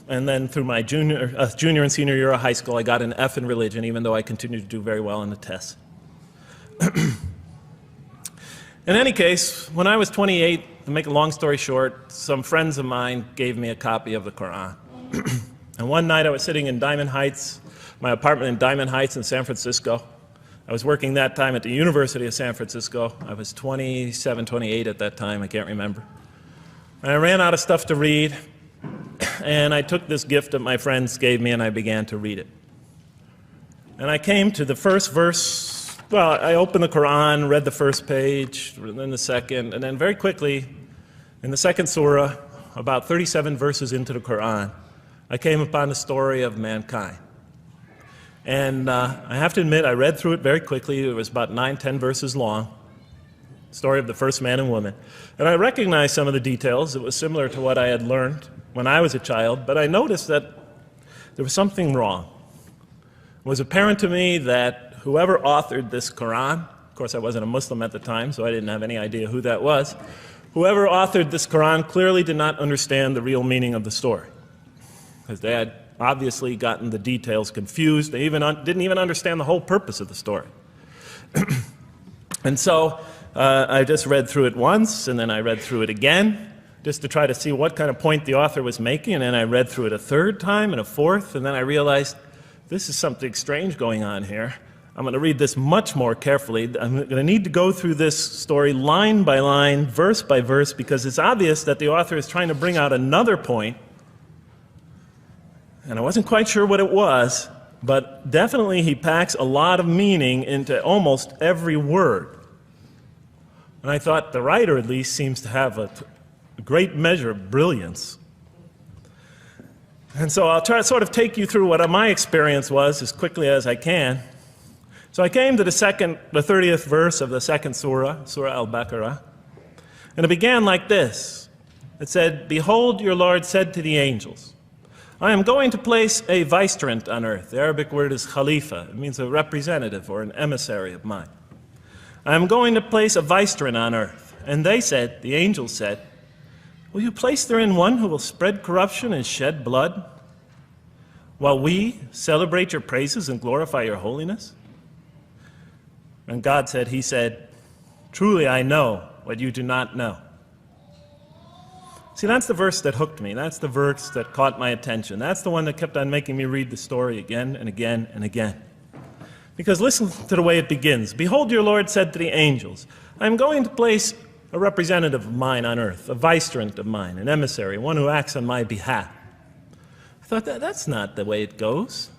And then through my junior and senior year of high school, I got an F in religion, even though I continued to do very well on the tests. In any case, when I was 28, to make a long story short, some friends of mine gave me a copy of the Quran. And one night I was sitting in Diamond Heights, my apartment in Diamond Heights in San Francisco. I was working that time at the University of San Francisco. I was 27, 28 at that time, I can't remember. And I ran out of stuff to read, and I took this gift that my friends gave me and I began to read it. And I came to the first verse. Well, I opened the Quran, read the first page, then the second, and then very quickly, in the second surah, about 37 verses into the Quran, I came upon the story of mankind. And I have to admit, I read through it very quickly. It was about 9, 10 verses long, story of the first man and woman. And I recognized some of the details. It was similar to what I had learned when I was a child, but I noticed that there was something wrong. It was apparent to me that whoever authored this Quran, of course I wasn't a Muslim at the time, so I didn't have any idea who that was, whoever authored this Quran clearly did not understand the real meaning of the story, because they had obviously gotten the details confused. They didn't even understand the whole purpose of the story. And so I just read through it once, and then I read through it again, just to try to see what kind of point the author was making, and then I read through it a third time and a fourth, and then I realized this is something strange going on here. I'm going to read this much more carefully. I'm going to need to go through this story line by line, verse by verse, because it's obvious that the author is trying to bring out another point. And I wasn't quite sure what it was, but definitely he packs a lot of meaning into almost every word. And I thought the writer at least seems to have a great measure of brilliance. And so I'll try to sort of take you through what my experience was as quickly as I can. So I came to the 30th verse of the second surah, Surah Al-Baqarah, and it began like this. It said, "Behold, your Lord said to the angels, I am going to place a vicegerent on earth." The Arabic word is khalifa. It means a representative or an emissary of mine. "I am going to place a vicegerent on earth." And they said, the angels said, "Will you place therein one who will spread corruption and shed blood, while we celebrate your praises and glorify your holiness?" And God said, he said, "Truly I know what you do not know." See, that's the verse that hooked me. That's the verse that caught my attention. That's the one that kept on making me read the story again and again and again. Because listen to the way it begins. "Behold, your Lord said to the angels, I am going to place a representative of mine on earth, a vicegerent of mine, an emissary, one who acts on my behalf." I thought, that's not the way it goes.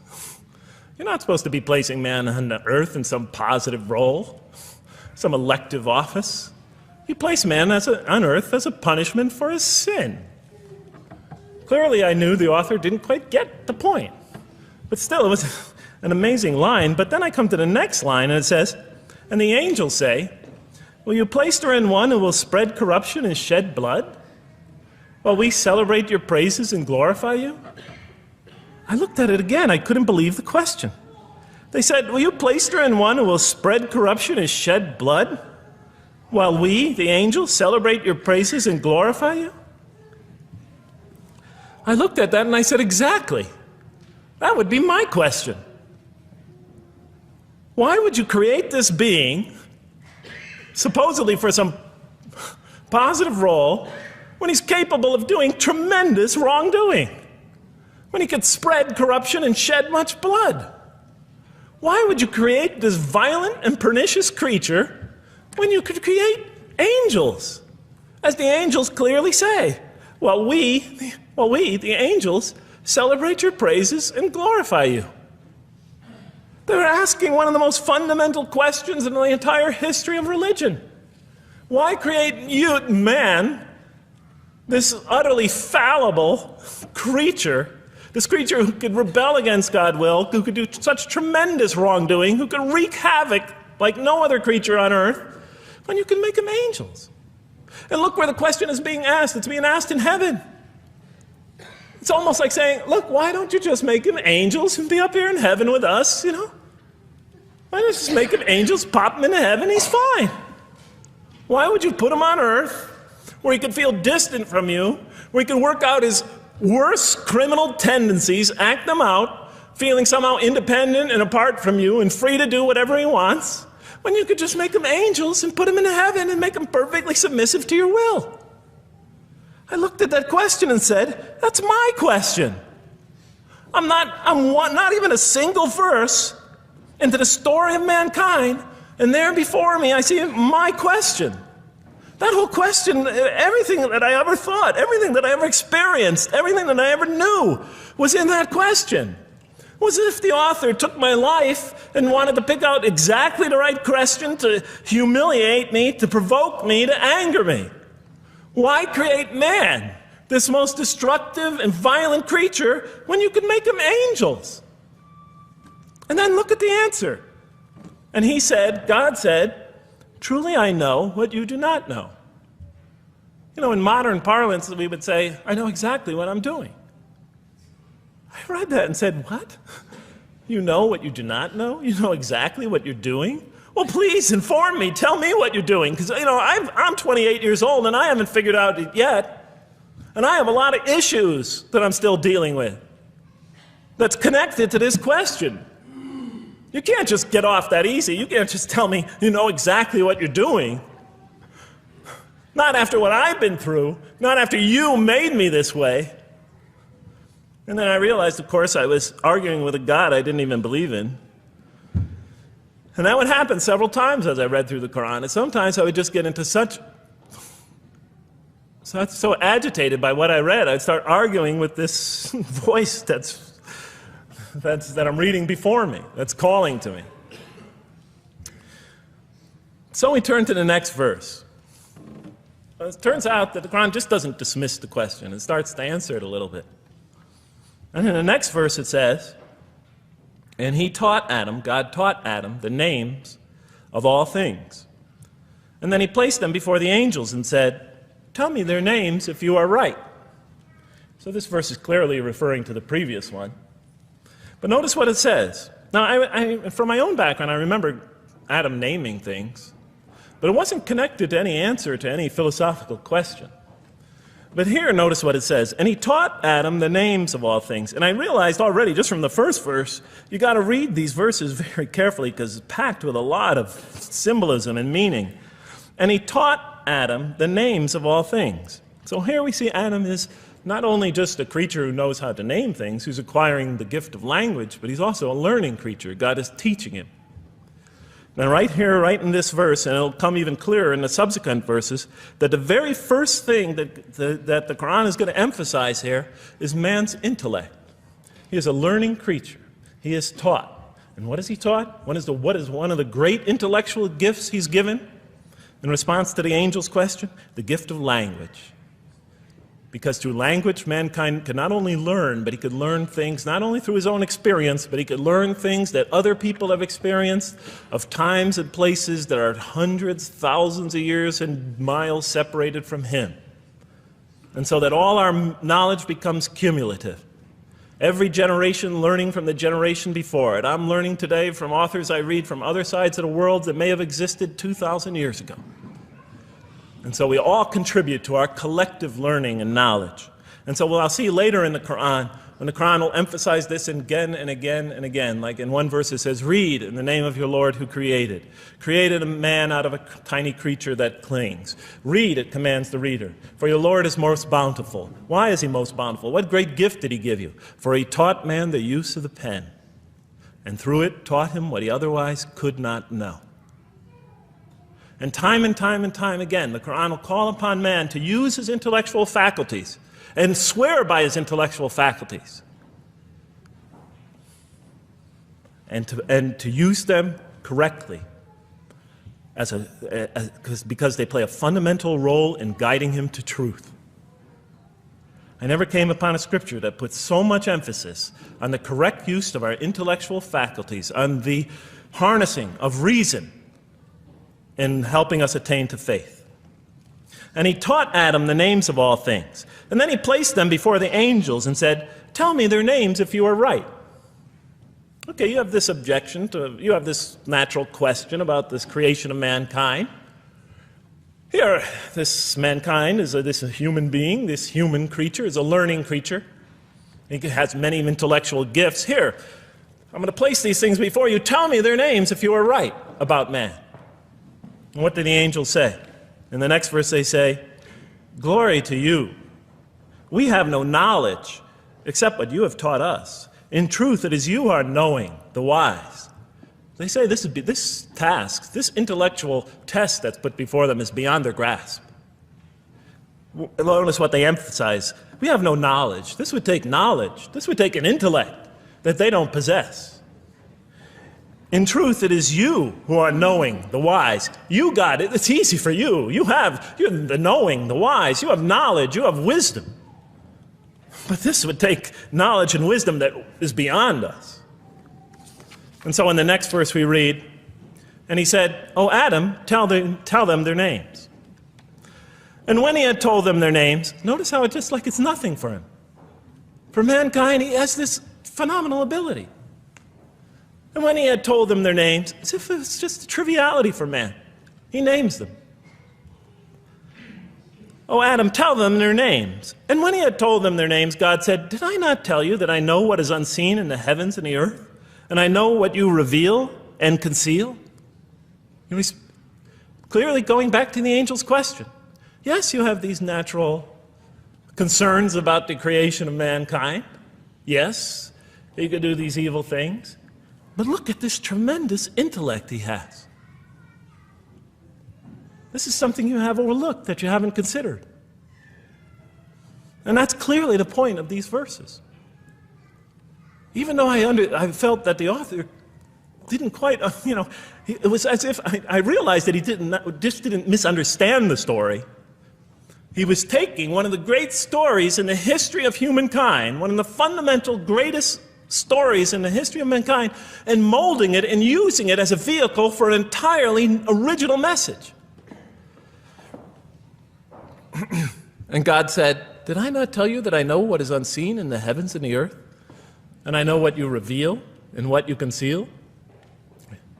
You're not supposed to be placing man on the earth in some positive role, some elective office. You place man on earth as a punishment for his sin. Clearly, I knew the author didn't quite get the point. But still, it was an amazing line. But then I come to the next line, and it says, "And the angels say, will you place therein one who will spread corruption and shed blood, while we celebrate your praises and glorify you?" I looked at it again. I couldn't believe the question. They said, "Will you place therein one who will spread corruption and shed blood, while we, the angels, celebrate your praises and glorify you?" I looked at that and I said, exactly. That would be my question. Why would you create this being, supposedly for some positive role, when he's capable of doing tremendous wrongdoing? When he could spread corruption and shed much blood? Why would you create this violent and pernicious creature when you could create angels? As the angels clearly say, while we, the angels, celebrate your praises and glorify you. They're asking one of the most fundamental questions in the entire history of religion. Why create you, man, this utterly fallible creature, this creature who could rebel against God's will, who could do such tremendous wrongdoing, who could wreak havoc like no other creature on earth, when you can make them angels? And look where the question is being asked. It's being asked in heaven. It's almost like saying, look, why don't you just make them angels and be up here in heaven with us, you know? Why don't you just make them angels, pop them into heaven, he's fine. Why would you put him on earth where he could feel distant from you, where he can work out his worse criminal tendencies, act them out, feeling somehow independent and apart from you and free to do whatever he wants, when you could just make them angels and put them into heaven and make them perfectly submissive to your will? I looked at that question and said, that's my question. I'm not even a single verse into the story of mankind, and there before me I see my question. That whole question, everything that I ever thought, everything that I ever experienced, everything that I ever knew was in that question. It was as if the author took my life and wanted to pick out exactly the right question to humiliate me, to provoke me, to anger me. Why create man, this most destructive and violent creature, when you could make him angels? And then look at the answer. And he said, God said, truly I know what you do not know. You know, in modern parlance, we would say, I know exactly what I'm doing. I read that and said, what? You know what you do not know? You know exactly what you're doing? Well, please inform me. Tell me what you're doing. Because, you know, I'm 28 years old and I haven't figured out it yet. And I have a lot of issues that I'm still dealing with that's connected to this question. You can't just get off that easy. You can't just tell me you know exactly what you're doing. Not after what I've been through. Not after you made me this way. And then I realized, of course, I was arguing with a God I didn't even believe in. And that would happen several times as I read through the Quran. And sometimes I would just get into so agitated by what I read, I'd start arguing with this voice that I'm reading before me, that's calling to me. So we turn to the next verse. Well, it turns out that the Quran just doesn't dismiss the question. It starts to answer it a little bit. And in the next verse it says, and he taught Adam, God taught Adam, the names of all things. And then he placed them before the angels and said, tell me their names if you are right. So this verse is clearly referring to the previous one. But notice what it says. Now, from my own background, I remember Adam naming things, but it wasn't connected to any answer to any philosophical question. But here, notice what it says. And he taught Adam the names of all things. And I realized already, just from the first verse, you got to read these verses very carefully because it's packed with a lot of symbolism and meaning. And he taught Adam the names of all things. So here we see Adam is not only just a creature who knows how to name things, who's acquiring the gift of language, but he's also a learning creature. God is teaching him. Now right here, right in this verse, and it'll come even clearer in the subsequent verses, that the very first thing that the Quran is going to emphasize here is man's intellect. He is a learning creature. He is taught. And what is he taught? What is one of the great intellectual gifts he's given? In response to the angel's question, the gift of language. Because through language, mankind can not only learn, but he could learn things not only through his own experience, but he could learn things that other people have experienced of times and places that are hundreds, thousands of years and miles separated from him. And so that all our knowledge becomes cumulative. Every generation learning from the generation before it. I'm learning today from authors I read from other sides of the world that may have existed 2,000 years ago. And so we all contribute to our collective learning and knowledge. And so what I'll see later in the Quran, when the Quran will emphasize this again and again and again. Like in one verse it says, read in the name of your Lord who created. Created a man out of a tiny creature that clings. Read, it commands the reader. For your Lord is most bountiful. Why is he most bountiful? What great gift did he give you? For he taught man the use of the pen. And through it taught him what he otherwise could not know. And time again, the Quran will call upon man to use his intellectual faculties and swear by his intellectual faculties. And to use them correctly because they play a fundamental role in guiding him to truth. I never came upon a scripture that puts so much emphasis on the correct use of our intellectual faculties, on the harnessing of reason, in helping us attain to faith. And he taught Adam the names of all things. And then he placed them before the angels and said, tell me their names if you are right. Okay, you have this objection, you have this natural question about this creation of mankind. Here, this mankind is this human being, this human creature is a learning creature. He has many intellectual gifts. Here, I'm going to place these things before you. Tell me their names if you are right about man. And what did the angels say? In the next verse they say, glory to you. We have no knowledge except what you have taught us. In truth, it is you who are knowing, the wise. They say this task, this intellectual test that's put before them is beyond their grasp. Notice what they emphasize. We have no knowledge. This would take knowledge. This would take an intellect that they don't possess. In truth, it is you who are knowing, the wise. You got it. It's easy for you. You're the knowing, the wise. You have knowledge. You have wisdom. But this would take knowledge and wisdom that is beyond us. And so in the next verse we read, and he said, "O Adam, tell them their names." And when he had told them their names, notice how it's just like it's nothing for him. For mankind, he has this phenomenal ability. And when he had told them their names, as if it was just a triviality for man, he names them. "O Adam, tell them their names." And when he had told them their names, God said, "Did I not tell you that I know what is unseen in the heavens and the earth? And I know what you reveal and conceal?" He's clearly going back to the angel's question. Yes, you have these natural concerns about the creation of mankind. Yes, he could do these evil things. But look at this tremendous intellect he has. This is something you have overlooked, that you haven't considered. And that's clearly the point of these verses. Even though I felt that the author didn't quite, it was as if I realized that he just didn't misunderstand the story. He was taking one of the great stories in the history of humankind, one of the fundamental greatest stories in the history of mankind, and molding it and using it as a vehicle for an entirely original message. And God said, "Did I not tell you that I know what is unseen in the heavens and the earth? And I know what you reveal and what you conceal?"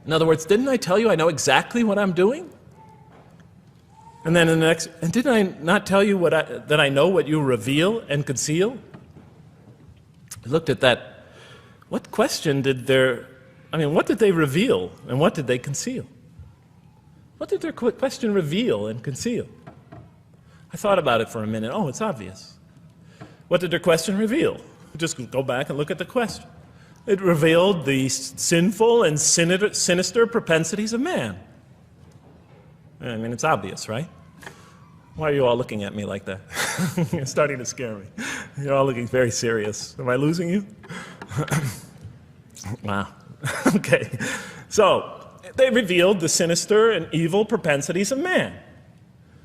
In other words, didn't I tell you I know exactly what I'm doing? And then in the next, and did I not tell you that I know what you reveal and conceal? I looked at that. What question what did they reveal and what did they conceal? What did their question reveal and conceal? I thought about it for a minute. Oh, it's obvious. What did their question reveal? Just go back and look at the question. It revealed the sinful and sinister propensities of man. I mean, it's obvious, right? Why are you all looking at me like that? You're starting to scare me. You're all looking very serious. Am I losing you? Wow. Okay. So, they revealed the sinister and evil propensities of man.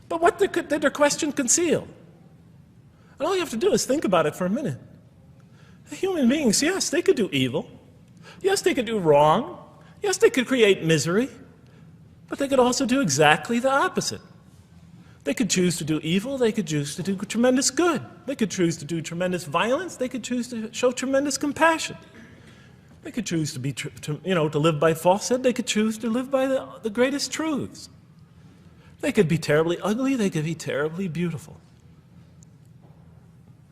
But what did their question conceal? And all you have to do is think about it for a minute. Human beings, yes, they could do evil. Yes, they could do wrong. Yes, they could create misery. But they could also do exactly the opposite. They could choose to do evil. They could choose to do tremendous good. They could choose to do tremendous violence. They could choose to show tremendous compassion. They could choose to live by falsehood. They could choose to live by the greatest truths. They could be terribly ugly. They could be terribly beautiful.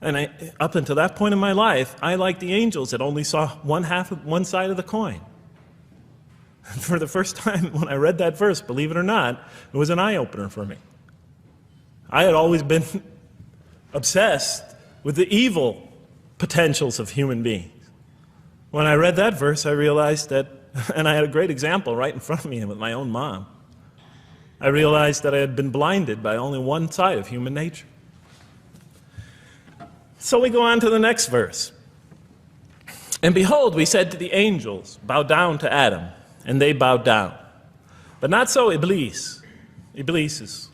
And up until that point in my life, I, like the angels, that only saw one side of the coin. And for the first time, when I read that verse, believe it or not, it was an eye-opener for me. I had always been obsessed with the evil potentials of human beings. When I read that verse, I realized that, and I had a great example right in front of me with my own mom, I realized that I had been blinded by only one side of human nature. So we go on to the next verse. "And behold, we said to the angels, bow down to Adam, and they bowed down. But not so Iblis." Iblis is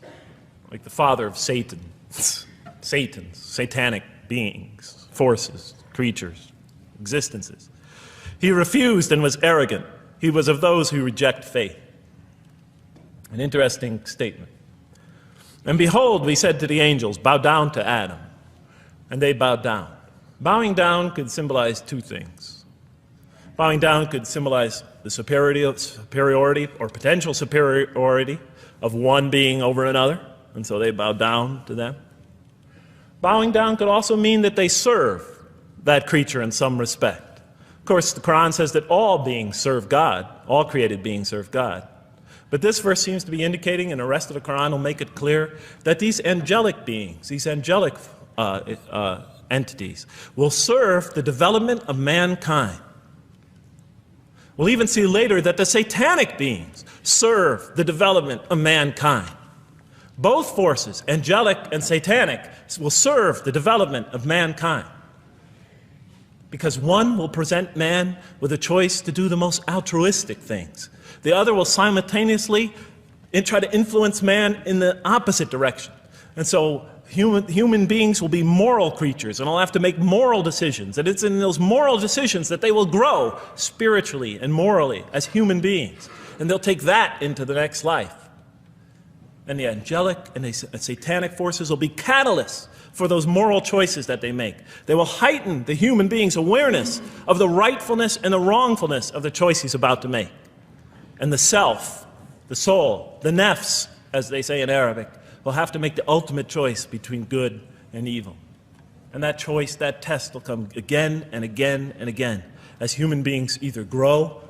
like the father of Satan. Satan's, satanic beings, forces, creatures, existences. "He refused and was arrogant. He was of those who reject faith." An interesting statement. "And behold, we said to the angels, bow down to Adam. And they bowed down." Bowing down could symbolize two things. Bowing down could symbolize the superiority or potential superiority of one being over another, and so they bow down to them. Bowing down could also mean that they serve that creature in some respect. Of course, the Quran says that all beings serve God, all created beings serve God. But this verse seems to be indicating, and the rest of the Quran will make it clear, that these angelic beings, these angelic entities, will serve the development of mankind. We'll even see later that the satanic beings serve the development of mankind. Both forces, angelic and satanic, will serve the development of mankind. Because one will present man with a choice to do the most altruistic things. The other will simultaneously try to influence man in the opposite direction. And so human beings will be moral creatures, and will have to make moral decisions. And it's in those moral decisions that they will grow spiritually and morally as human beings. And they'll take that into the next life. And the angelic and the satanic forces will be catalysts for those moral choices that they make. They will heighten the human being's awareness of the rightfulness and the wrongfulness of the choice he's about to make. And the self, the soul, the nafs, as they say in Arabic, will have to make the ultimate choice between good and evil. And that choice, that test will come again and again and again as human beings either grow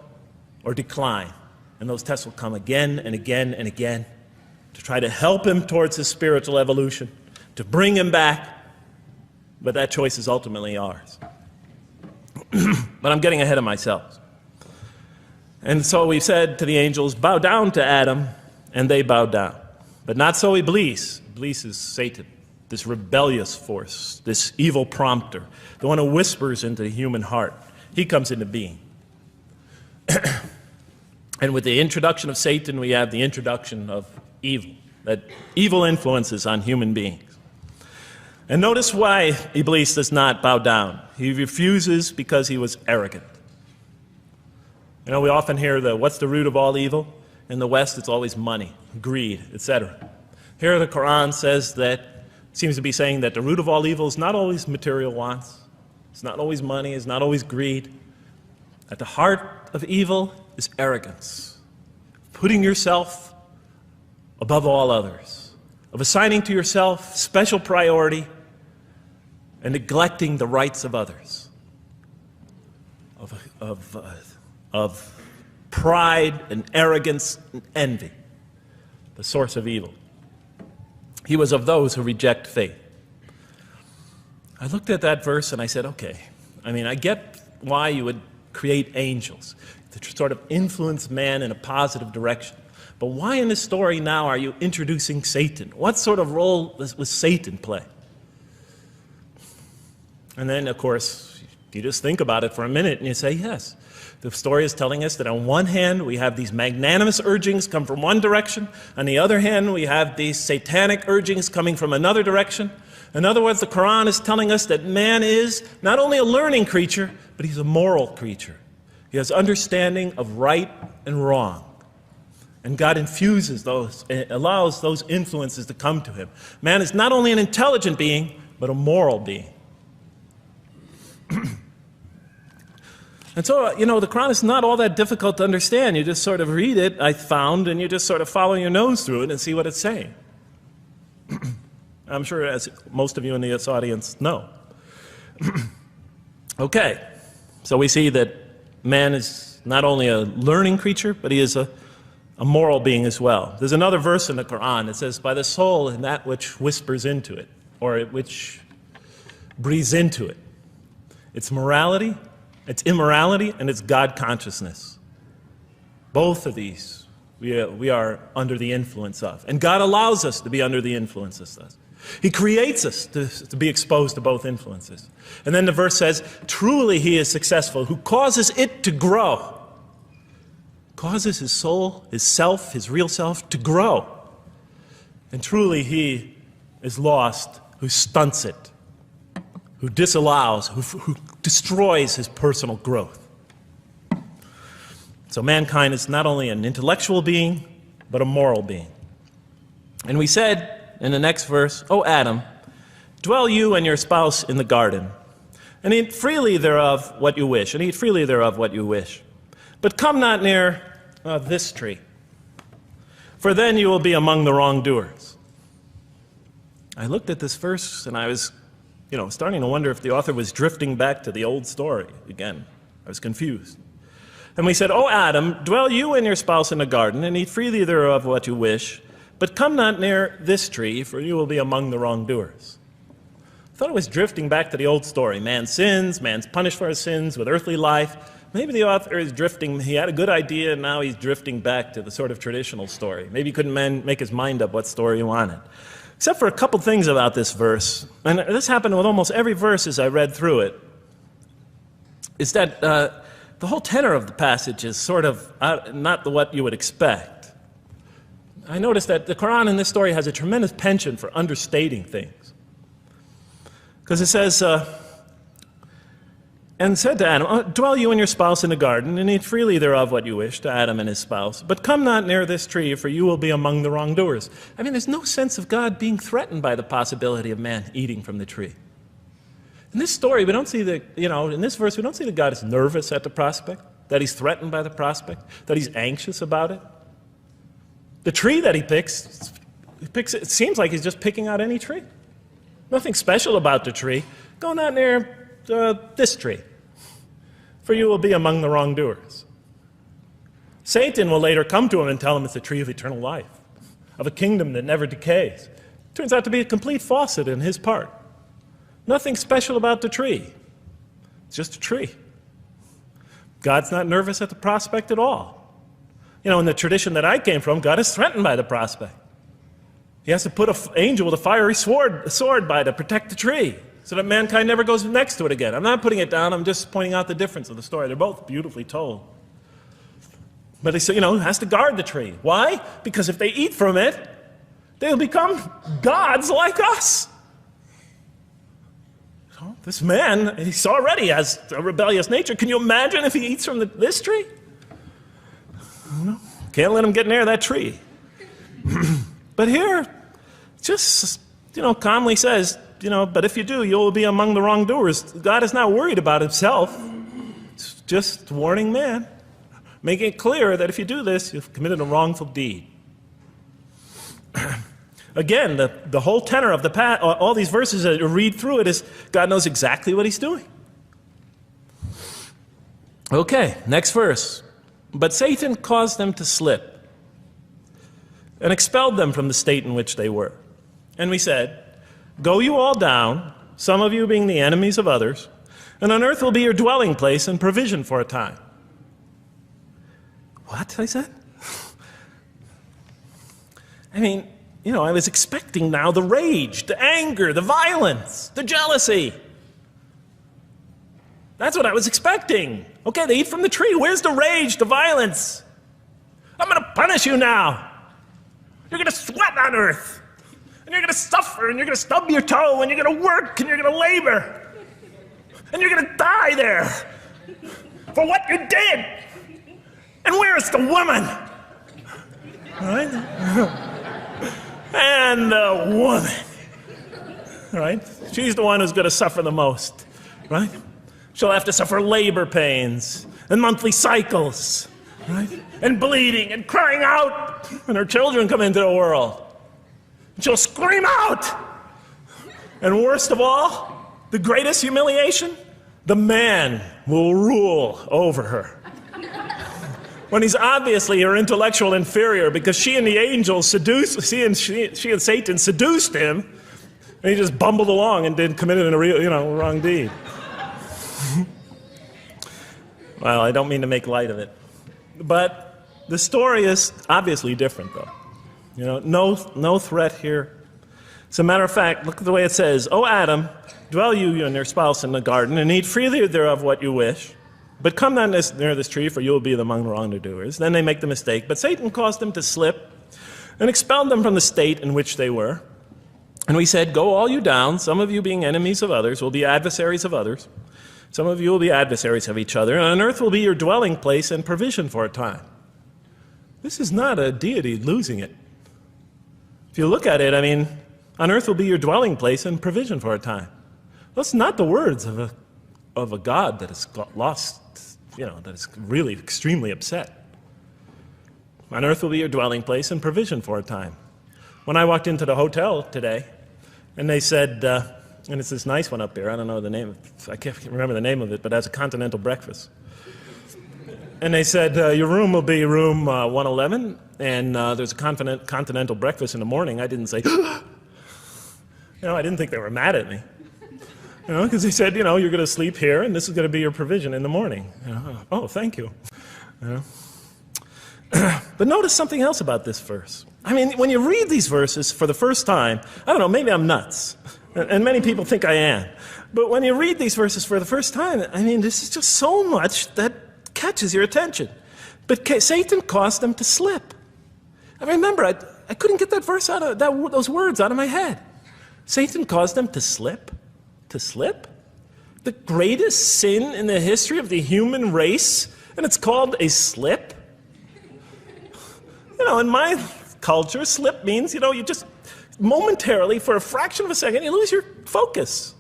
or decline. And those tests will come again and again and again to try to help him towards his spiritual evolution, to bring him back, but that choice is ultimately ours. But I'm getting ahead of myself. And so we said to the angels, bow down to Adam, and they bowed down. But not so Iblis. Iblis is Satan, this rebellious force, this evil prompter, the one who whispers into the human heart. He comes into being. And with the introduction of Satan, we have the introduction of evil, that evil influences on human beings. And notice why Iblis does not bow down. He refuses because he was arrogant. You know, we often hear what's the root of all evil? In the West, it's always money, greed, etc. Here the Quran says that, seems to be saying that the root of all evil is not always material wants. It's not always money, it's not always greed. At the heart of evil is arrogance, putting yourself above all others, of assigning to yourself special priority and neglecting the rights of others, of pride and arrogance and envy, the source of evil. He was of those who reject faith. I looked at that verse and I said, okay, I get why you would create angels to sort of influence man in a positive direction. But why in this story now are you introducing Satan? What sort of role was Satan play? And then, of course, you just think about it for a minute and you say, yes. The story is telling us that on one hand, we have these magnanimous urgings come from one direction. On the other hand, we have these satanic urgings coming from another direction. In other words, the Quran is telling us that man is not only a learning creature, but he's a moral creature. He has understanding of right and wrong. And God infuses those, allows those influences to come to him. Man is not only an intelligent being, but a moral being. And so, the Quran is not all that difficult to understand. You just sort of read it, I found, and you just sort of follow your nose through it and see what it's saying. I'm sure as most of you in this audience know. Okay, so we see that man is not only a learning creature, but he is a moral being as well. There's another verse in the Quran that says, by the soul and that which whispers into it, or which breathes into it. It's morality, it's immorality, and it's God consciousness. Both of these we are under the influence of. And God allows us to be under the influence of this. He creates us to be exposed to both influences. And then the verse says, truly he is successful, who causes it to grow. Causes his soul, his self, his real self to grow. And truly he is lost, who stunts it, who disallows, who destroys his personal growth. So mankind is not only an intellectual being, but a moral being. And we said in the next verse, O Adam, dwell you and your spouse in the garden, and eat freely thereof what you wish, and eat freely thereof what you wish. But come not near this tree. for then you will be among the wrongdoers. I looked at this verse and I was, starting to wonder if the author was drifting back to the old story again. I was confused. And we said, "O Adam, dwell you and your spouse in the garden, and eat freely thereof what you wish, but come not near this tree, for you will be among the wrongdoers." I thought it was drifting back to the old story. Man sins, man's punished for his sins with earthly life. Maybe the author is drifting, he had a good idea, and now he's drifting back to the sort of traditional story. Maybe he couldn't make his mind up what story he wanted. Except for a couple things about this verse, and this happened with almost every verse as I read through it, is that the whole tenor of the passage is sort of not what you would expect. I noticed that the Quran in this story has a tremendous penchant for understating things. Because it says, and said to Adam, "Dwell you and your spouse in the garden, and eat freely thereof what you wish," to Adam and his spouse. "But come not near this tree, for you will be among the wrongdoers." I mean, there's no sense of God being threatened by the possibility of man eating from the tree. In this story, we don't see in this verse, we don't see that God is nervous at the prospect, that he's threatened by the prospect, that he's anxious about it. The tree that he picks, it seems like he's just picking out any tree. Nothing special about the tree. Go not near this tree, for you will be among the wrongdoers. Satan will later come to him and tell him it's the tree of eternal life, of a kingdom that never decays. Turns out to be a complete faucet in his part. Nothing special about the tree. It's just a tree. God's not nervous at the prospect at all. In the tradition that I came from, God is threatened by the prospect. He has to put an angel with a fiery sword by to protect the tree so that mankind never goes next to it again. I'm not putting it down, I'm just pointing out the difference of the story. They're both beautifully told. But he has to guard the tree. Why? Because if they eat from it, they'll become gods like us. This man, he already has a rebellious nature. Can you imagine if he eats from this tree? Can't let him get near that tree. But here, just, calmly says, but if you do, you'll be among the wrongdoers. God is not worried about himself. It's just warning man, making it clear that if you do this, you've committed a wrongful deed. Again, the whole tenor of all these verses that you read through it is God knows exactly what he's doing. Okay, next verse. "But Satan caused them to slip and expelled them from the state in which they were. And we said, Go you all down, some of you being the enemies of others, and on earth will be your dwelling place and provision for a time." What? I said? I mean, I was expecting now the rage, the anger, the violence, the jealousy. That's what I was expecting. Okay, they eat from the tree. Where's the rage, the violence? I'm going to punish you now. You're going to sweat on earth. And you're going to suffer, and you're going to stub your toe, and you're going to work, and you're going to labor. And you're going to die there for what you did. And where is the woman? All right? And the woman, right? She's the one who's going to suffer the most, right? She'll have to suffer labor pains and monthly cycles, right? And bleeding and crying out when her children come into the world. And she'll scream out. And worst of all, the greatest humiliation, the man will rule over her. When he's obviously her intellectual inferior, because she and the angels she and Satan seduced him, and he just bumbled along and committed a real, wrong deed. Well, I don't mean to make light of it, but the story is obviously different, though. No threat here. As a matter of fact, look at the way it says, "O Adam, dwell you and your spouse in the garden, and eat freely thereof what you wish. But come not near this tree, for you will be among the wrongdoers." Then they make the mistake. "But Satan caused them to slip and expelled them from the state in which they were. And we said, Go all you down, some of you being enemies of others, will be adversaries of others. Some of you will be adversaries of each other, and on earth will be your dwelling place and provision for a time." This is not a deity losing it. If you look at it, on earth will be your dwelling place and provision for a time. That's not the words of a God that has got lost, that is really extremely upset. On earth will be your dwelling place and provision for a time. When I walked into the hotel today, and they said, and it's this nice one up here, I don't know the name, I can't remember the name of it, but it has a continental breakfast. And they said, your room will be room 111, and there's a continental breakfast in the morning. I didn't say, I didn't think they were mad at me. Because they said, you're going to sleep here, and this is going to be your provision in the morning. Oh, thank you. But notice something else about this verse. I mean, when you read these verses for the first time, I don't know, maybe I'm nuts, and many people think I am. But when you read these verses for the first time, I mean, this is just so much that catches your attention. But Satan caused them to slip. I remember, I couldn't get that verse out of those words out of my head. Satan caused them to slip. To slip? The greatest sin in the history of the human race, and it's called a slip? In my culture, slip means, you just momentarily, for a fraction of a second, you lose your focus.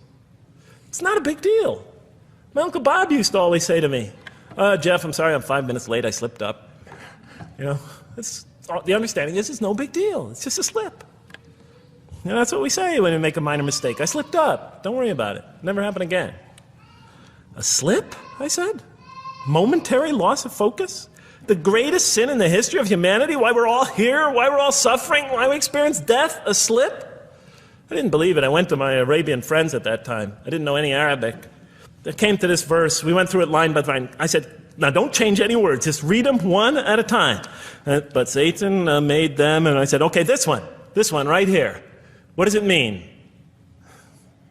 It's not a big deal. My Uncle Bob used to always say to me, Jeff, I'm sorry, I'm 5 minutes late, I slipped up. The understanding is it's no big deal. It's just a slip. That's what we say when we make a minor mistake. I slipped up. Don't worry about it. Never happen again. A slip, I said? Momentary loss of focus? The greatest sin in the history of humanity? Why we're all here? Why we're all suffering? Why we experience death? A slip? I didn't believe it. I went to my Arabian friends at that time. I didn't know any Arabic. They came to this verse. We went through it line by line. I said, now don't change any words. Just read them one at a time. But Satan made them, and I said, okay, this one right here. What does it mean?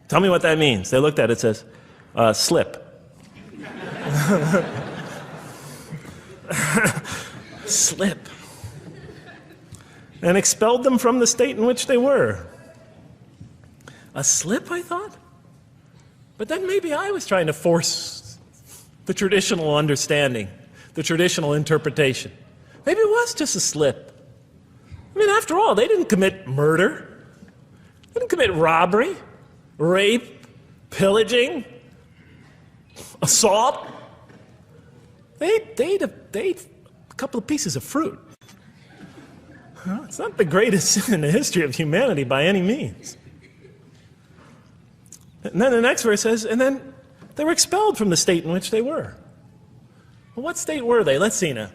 Tell me what that means. They looked at it, it says, slip. Slip. And expelled them from the state in which they were. A slip, I thought? But then maybe I was trying to force the traditional understanding, the traditional interpretation. Maybe it was just a slip. I mean, after all, they didn't commit murder. They didn't commit robbery, rape, pillaging, assault. They ate a couple of pieces of fruit. It's not the greatest sin in the history of humanity by any means. And then the next verse says, and then they were expelled from the state in which they were. Well, what state were they? Let's see now.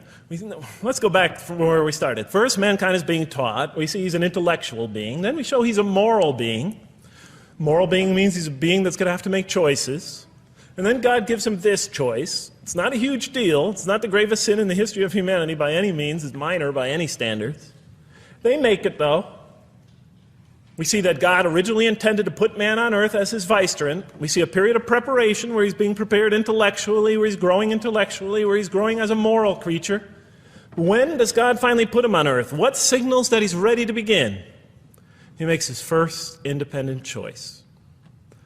Let's go back from where we started. First, mankind is being taught. We see he's an intellectual being. Then we show he's a moral being. Moral being means he's a being that's going to have to make choices. And then God gives him this choice. It's not a huge deal. It's not the gravest sin in the history of humanity by any means. It's minor by any standards. They make it, though. We see that God originally intended to put man on earth as his vicegerent. We see a period of preparation where he's being prepared intellectually, where he's growing as a moral creature. When does God finally put him on earth? What signals that he's ready to begin? He makes his first independent choice.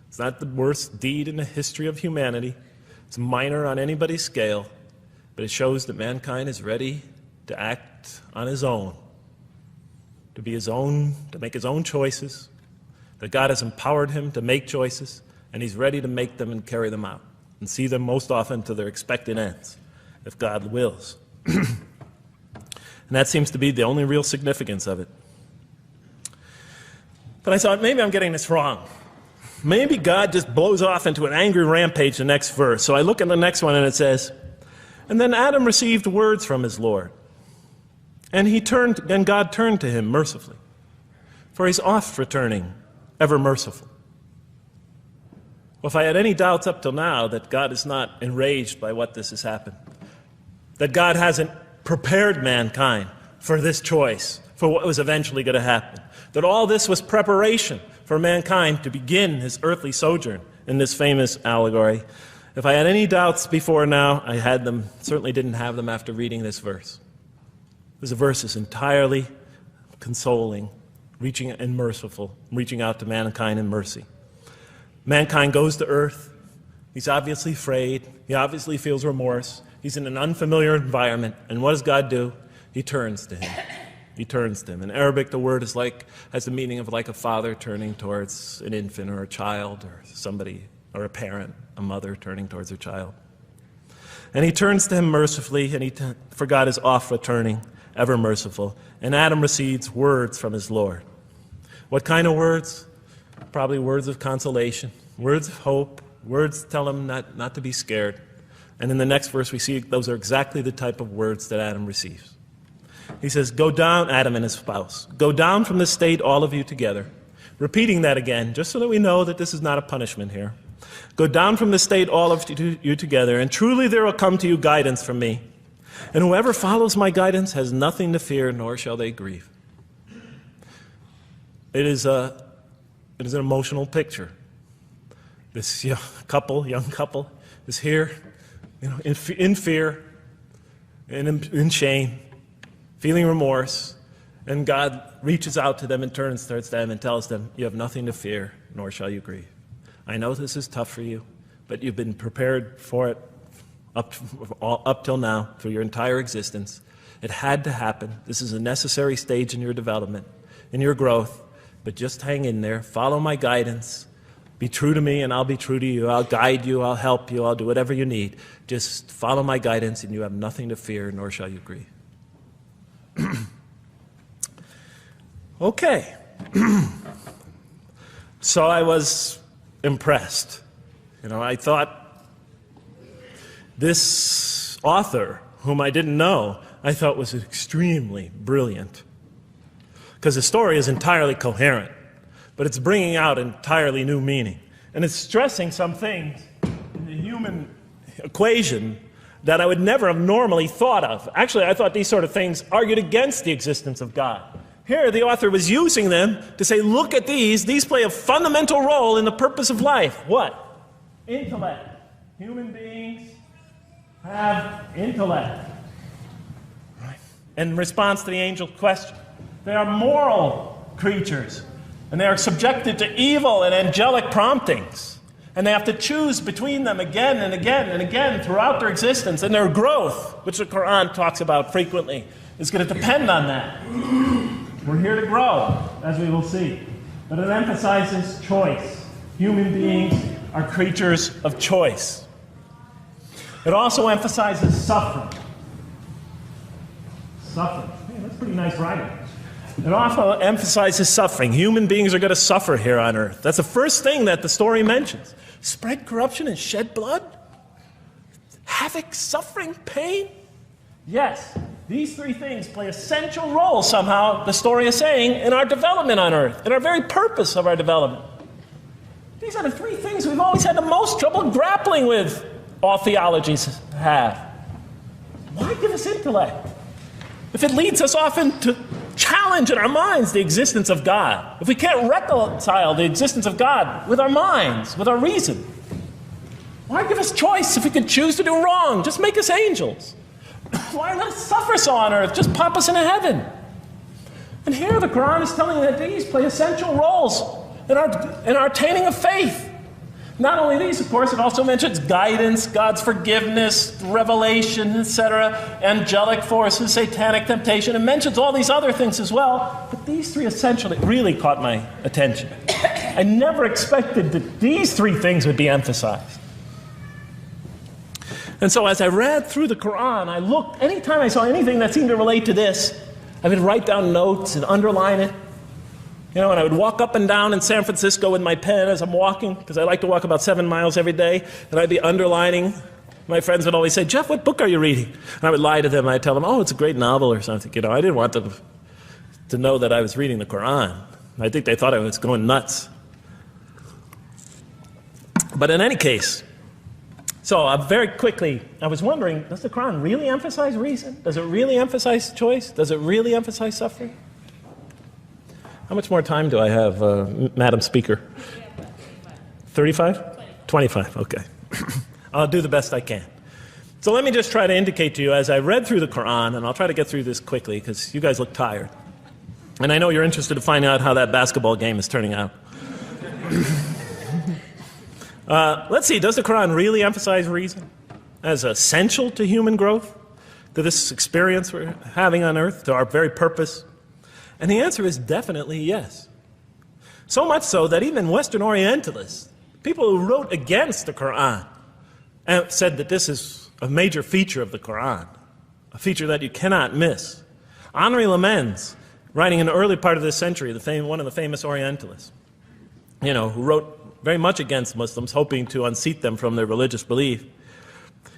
It's not the worst deed in the history of humanity. It's minor on anybody's scale, but it shows that mankind is ready to act on his own, to be his own, to make his own choices, that God has empowered him to make choices, and he's ready to make them and carry them out, and see them most often to their expected ends, if God wills. And that seems to be the only real significance of it. But I thought, maybe I'm getting this wrong. Maybe God just blows off into an angry rampage the next verse. So I look at the next one and it says, and then Adam received words from his Lord. And God turned to him mercifully. For he's oft returning, ever merciful. Well, if I had any doubts up till now that God is not enraged by what this has happened, that God hasn't prepared mankind for this choice, for what was eventually going to happen, that all this was preparation for mankind to begin his earthly sojourn in this famous allegory. If I had any doubts before now, I had them, certainly didn't have them after reading this verse. This verse is entirely consoling, reaching and merciful, reaching out to mankind in mercy. Mankind goes to earth. He's obviously afraid. He obviously feels remorse. He's in an unfamiliar environment. And what does God do? He turns to him. He turns to him. In Arabic, the word has the meaning of like a father turning towards an infant or a child or somebody, or a parent, a mother turning towards her child. And he turns to him mercifully, and for God is oft returning, ever merciful. And Adam receives words from his Lord. What kind of words? Probably words of consolation, words of hope, words tell him not to be scared. And in the next verse we see those are exactly the type of words that Adam receives. He says, go down, Adam and his spouse, go down from this state, all of you together. Repeating that again, just so that we know that this is not a punishment here. Go down from this state, all of you together, and truly there will come to you guidance from me. And whoever follows my guidance has nothing to fear, nor shall they grieve. It is an emotional picture. This young couple is here, in fear, and in shame, feeling remorse, and God reaches out to them and turns towards them and tells them, you have nothing to fear, nor shall you grieve. I know this is tough for you, but you've been prepared for it up till now, through your entire existence. It had to happen. This is a necessary stage in your development, in your growth, but just hang in there, follow my guidance, be true to me and I'll be true to you. I'll guide you, I'll help you, I'll do whatever you need. Just follow my guidance and you have nothing to fear, nor shall you grieve. Okay. So I was impressed. I thought this author, whom I didn't know, I thought was extremely brilliant. Because the story is entirely coherent, but it's bringing out entirely new meaning. And it's stressing some things in the human equation that I would never have normally thought of. Actually, I thought these sort of things argued against the existence of God. Here, the author was using them to say, look at these play a fundamental role in the purpose of life. What? Intellect. Human beings have intellect. Right. In response to the angel's question, they are moral creatures, and they are subjected to evil and angelic promptings. And they have to choose between them again and again and again throughout their existence. And their growth, which the Quran talks about frequently, is going to depend on that. We're here to grow, as we will see. But it emphasizes choice. Human beings are creatures of choice. It also emphasizes suffering. Suffering. Man, that's pretty nice writing. It also emphasizes suffering. Human beings are going to suffer here on earth. That's the first thing that the story mentions. Spread corruption and shed blood? Havoc, suffering, pain? Yes, these three things play essential roles somehow, the story is saying, in our development on earth, in our very purpose of our development. These are the three things we've always had the most trouble grappling with, all theologies have. Why give us intellect? If it leads us often to challenge in our minds the existence of God, if we can't reconcile the existence of God with our minds, with our reason, why give us choice if we can choose to do wrong? Just make us angels. Why let us suffer so on earth? Just pop us into heaven. And here the Quran is telling that these play essential roles in our attaining of faith. Not only these, of course, it also mentions guidance, God's forgiveness, revelation, etc., angelic forces, satanic temptation. It mentions all these other things as well, but these three essentially really caught my attention. I never expected that these three things would be emphasized. And so as I read through the Quran, I looked, anytime I saw anything that seemed to relate to this, I would write down notes and underline it. And I would walk up and down in San Francisco with my pen as I'm walking, because I like to walk about 7 miles every day, and I'd be underlining. My friends would always say, Jeff, what book are you reading? And I would lie to them. I'd tell them, oh, it's a great novel or something. I didn't want them to know that I was reading the Quran. I think they thought I was going nuts. But in any case, so very quickly, I was wondering, does the Quran really emphasize reason? Does it really emphasize choice? Does it really emphasize suffering? How much more time do I have, Madam Speaker? 35? 25, okay. I'll do the best I can. So let me just try to indicate to you, as I read through the Quran, and I'll try to get through this quickly, because you guys look tired. And I know you're interested to find out how that basketball game is turning out. Let's see, does the Quran really emphasize reason as essential to human growth, to this experience we're having on earth, to our very purpose? And the answer is definitely yes. So much so that even Western Orientalists, people who wrote against the Quran, said that this is a major feature of the Quran, a feature that you cannot miss. Henri Lamens, writing in the early part of this century, one of the famous Orientalists, who wrote very much against Muslims, hoping to unseat them from their religious belief.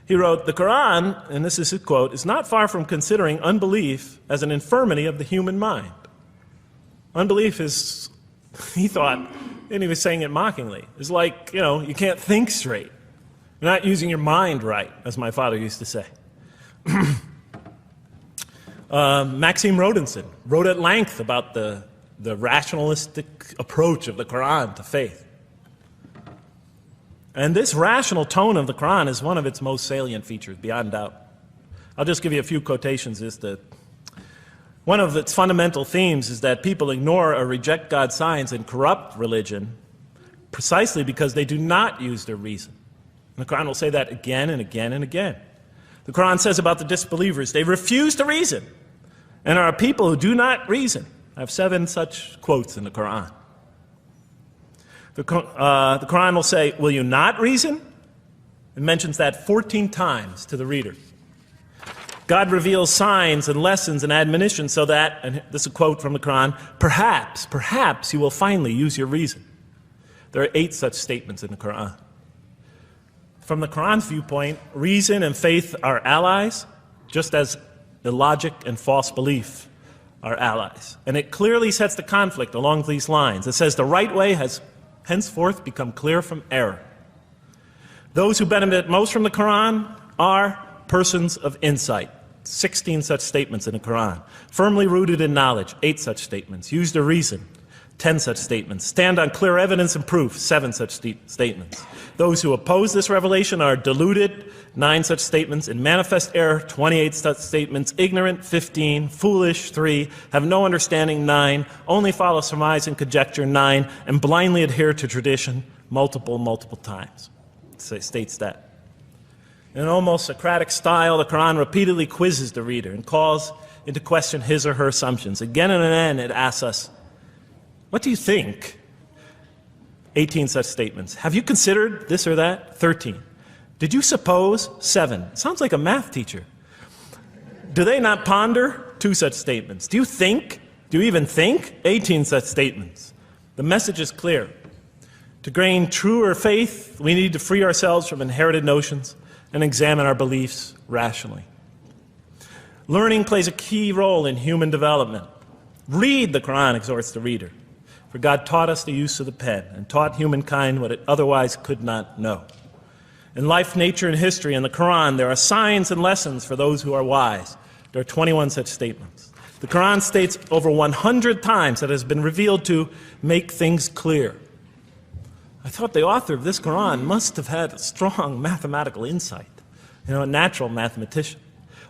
He wrote, "The Quran," and this is his quote, "is not far from considering unbelief as an infirmity of the human mind." Unbelief is, he thought, and he was saying it mockingly, is like, you can't think straight. You're not using your mind right, as my father used to say. Maxime Rodinson wrote at length about the rationalistic approach of the Quran to faith. And this rational tone of the Quran is one of its most salient features, beyond doubt. I'll just give you a few quotations. One of its fundamental themes is that people ignore or reject God's signs and corrupt religion precisely because they do not use their reason. And the Quran will say that again and again and again. The Quran says about the disbelievers, they refuse to reason and are a people who do not reason. I have 7 such quotes in the Quran. The Quran will say, will you not reason? It mentions that 14 times to the reader. God reveals signs and lessons and admonitions so that, and this is a quote from the Quran, perhaps you will finally use your reason. There are 8 such statements in the Quran. From the Quran's viewpoint, reason and faith are allies, just as illogic and false belief are allies. And it clearly sets the conflict along these lines. It says the right way has henceforth become clear from error. Those who benefit most from the Quran are persons of insight. 16 such statements in the Quran. Firmly rooted in knowledge, 8 such statements. Use their reason, 10 such statements. Stand on clear evidence and proof, 7 such statements. Those who oppose this revelation are deluded, 9 such statements. In manifest error, 28 such statements. Ignorant, 15. Foolish, 3. Have no understanding, 9. Only follow surmise and conjecture, 9. And blindly adhere to tradition, multiple times. It states that. In an almost Socratic style, the Quran repeatedly quizzes the reader and calls into question his or her assumptions. Again and again, it asks us, what do you think? 18 such statements. Have you considered this or that? 13. Did you suppose? 7. Sounds like a math teacher. Do they not ponder? 2 such statements. Do you think? Do you even think? 18 such statements. The message is clear. To gain truer faith, we need to free ourselves from inherited notions and examine our beliefs rationally. Learning plays a key role in human development. Read the Quran, exhorts the reader. For God taught us the use of the pen and taught humankind what it otherwise could not know. In life, nature, and history, in the Quran, there are signs and lessons for those who are wise. There are 21 such statements. The Quran states over 100 times that it has been revealed to make things clear. I thought the author of this Quran must have had a strong mathematical insight, a natural mathematician.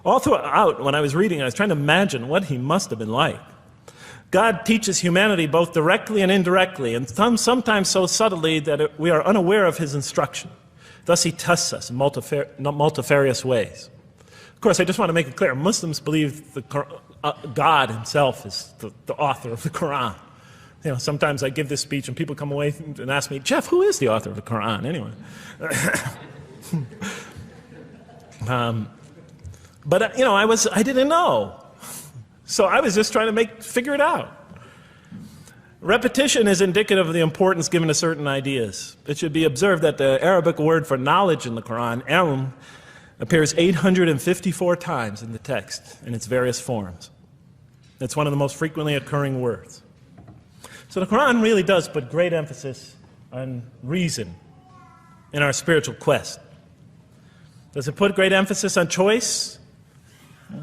All throughout, when I was reading, I was trying to imagine what he must have been like. God teaches humanity both directly and indirectly, and sometimes so subtly that we are unaware of his instruction. Thus, he tests us in multifarious ways. Of course, I just want to make it clear, Muslims believe God himself is the author of the Quran. Sometimes I give this speech and people come away and ask me, Jeff, who is the author of the Quran anyway? But I didn't know. So I was just trying to figure it out. Repetition is indicative of the importance given to certain ideas. It should be observed that the Arabic word for knowledge in the Quran, ilm, appears 854 times in the text in its various forms. It's one of the most frequently occurring words. So the Quran really does put great emphasis on reason in our spiritual quest. Does it put great emphasis on choice?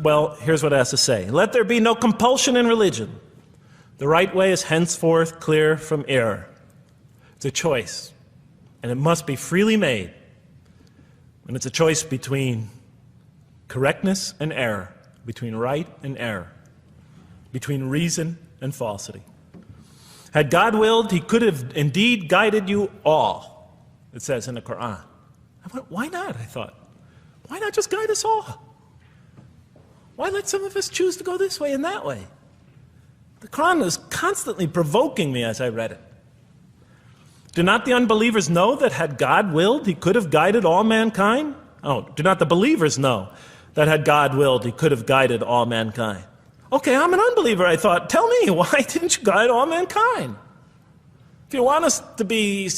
Well, here's what it has to say. Let there be no compulsion in religion. The right way is henceforth clear from error. It's a choice, and it must be freely made. And it's a choice between correctness and error, between right and error, between reason and falsity. Had God willed, he could have indeed guided you all, it says in the Quran. I went, why not, I thought. Why not just guide us all? Why let some of us choose to go this way and that way? The Quran was constantly provoking me as I read it. Do not the unbelievers know that had God willed, he could have guided all mankind? Oh, do not the believers know that had God willed, he could have guided all mankind? Okay, I'm an unbeliever, I thought. Tell me, why didn't you guide all mankind? If you want us to be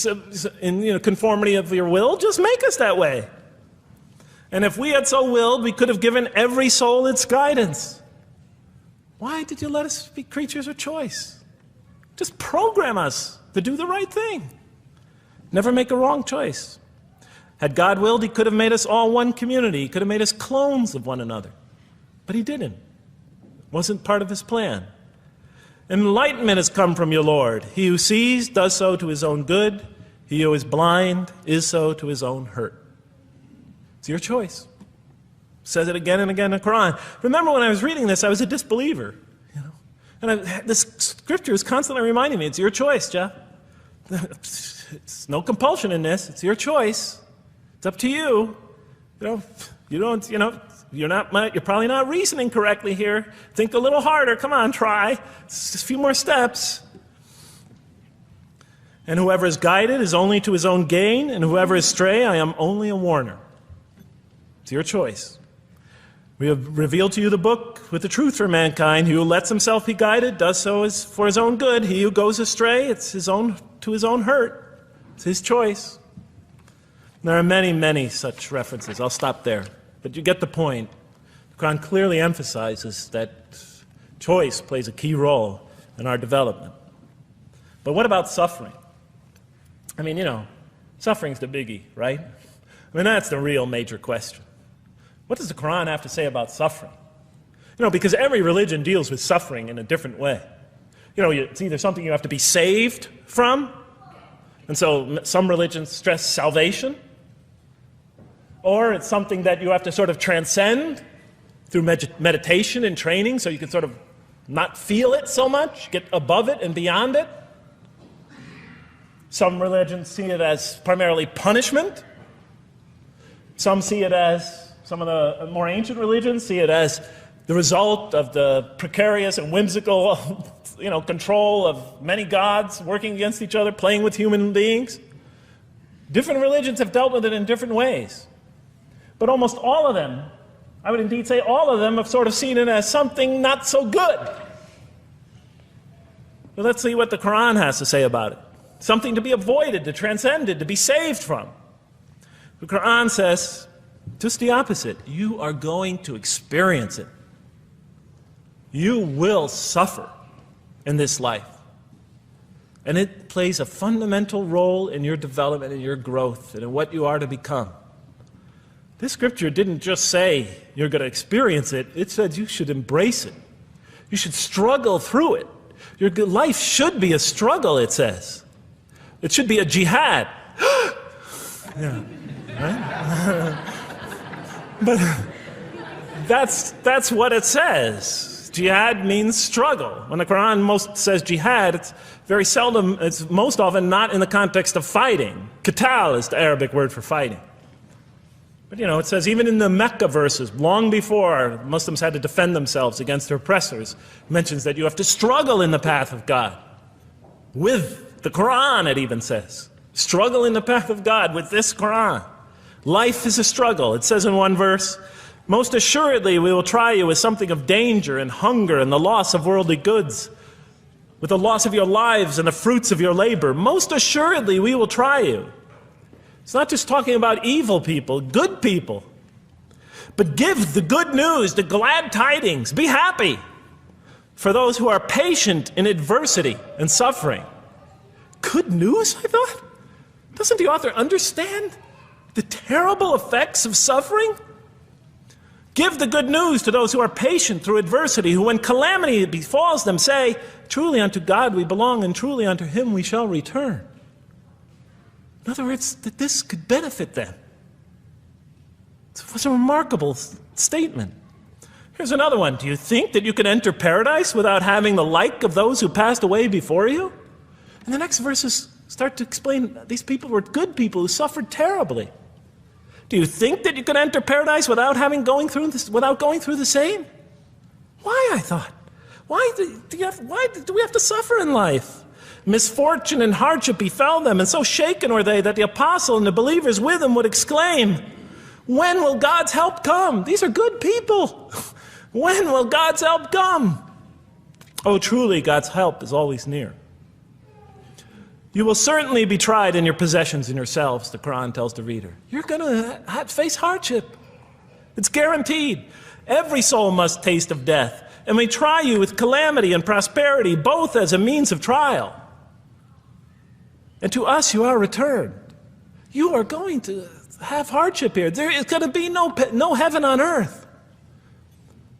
in conformity of your will, just make us that way. And if we had so willed, we could have given every soul its guidance. Why did you let us be creatures of choice? Just program us to do the right thing. Never make a wrong choice. Had God willed, he could have made us all one community. He could have made us clones of one another. But he didn't. It wasn't part of his plan. Enlightenment has come from your Lord. He who sees does so to his own good. He who is blind is so to his own hurt. It's your choice. It says it again and again in the Quran. Remember when I was reading this, I was a disbeliever. And this scripture is constantly reminding me, it's your choice, Jeff. It's no compulsion in this. It's your choice. It's up to you. You're probably not reasoning correctly here. Think a little harder. Come on, try. It's just a few more steps. And whoever is guided is only to his own gain, and whoever is stray, I am only a warner. It's your choice. We have revealed to you the book with the truth for mankind. He who lets himself be guided does so for his own good. He who goes astray, it's to his own hurt. It's his choice. There are many, many such references. I'll stop there. But you get the point. The Quran clearly emphasizes that choice plays a key role in our development. But what about suffering? I mean, suffering's the biggie, right? I mean, that's the real major question. What does the Quran have to say about suffering? Because every religion deals with suffering in a different way. It's either something you have to be saved from, and so some religions stress salvation, or it's something that you have to sort of transcend through meditation and training so you can sort of not feel it so much, get above it and beyond it. Some religions see it as primarily punishment. Some see it as, some of the more ancient religions see it as the result of the precarious and whimsical control of many gods working against each other, playing with human beings. Different religions have dealt with it in different ways. But almost all of them, I would indeed say all of them, have sort of seen it as something not so good. But let's see what the Quran has to say about it. Something to be avoided, to transcended, to be saved from. The Quran says just the opposite. You are going to experience it. You will suffer in this life. And it plays a fundamental role in your development, in your growth, and in what you are to become. This scripture didn't just say you're going to experience it. It said you should embrace it. You should struggle through it. Your life should be a struggle, it says. It should be a jihad. Yeah, right? But that's what it says. Jihad means struggle. When the Quran most says jihad, it's very seldom, it's most often not in the context of fighting. Qital is the Arabic word for fighting. But it says even in the Mecca verses, long before Muslims had to defend themselves against their oppressors, it mentions that you have to struggle in the path of God. With the Quran, it even says. Struggle in the path of God with this Quran. Life is a struggle. It says in one verse, most assuredly we will try you with something of danger and hunger and the loss of worldly goods, with the loss of your lives and the fruits of your labor. Most assuredly we will try you. It's not just talking about evil people, good people. But give the good news, the glad tidings. Be happy for those who are patient in adversity and suffering. Good news, I thought? Doesn't the author understand the terrible effects of suffering? Give the good news to those who are patient through adversity, who when calamity befalls them say, truly unto God we belong and truly unto him we shall return. In other words, that this could benefit them. It was a remarkable statement. Here's another one. Do you think that you can enter paradise without having the like of those who passed away before you? And the next verses start to explain these people were good people who suffered terribly. Do you think that you can enter paradise without going through the same? Why, I thought? Why do we have to suffer in life? Misfortune and hardship befell them, and so shaken were they that the apostle and the believers with him would exclaim, when will God's help come? These are good people. When will God's help come? Oh, truly, God's help is always near. You will certainly be tried in your possessions and yourselves, the Quran tells the reader. You're going to face hardship. It's guaranteed. Every soul must taste of death, and we try you with calamity and prosperity, both as a means of trial. And to us you are returned. You are going to have hardship here. There is going to be no heaven on earth.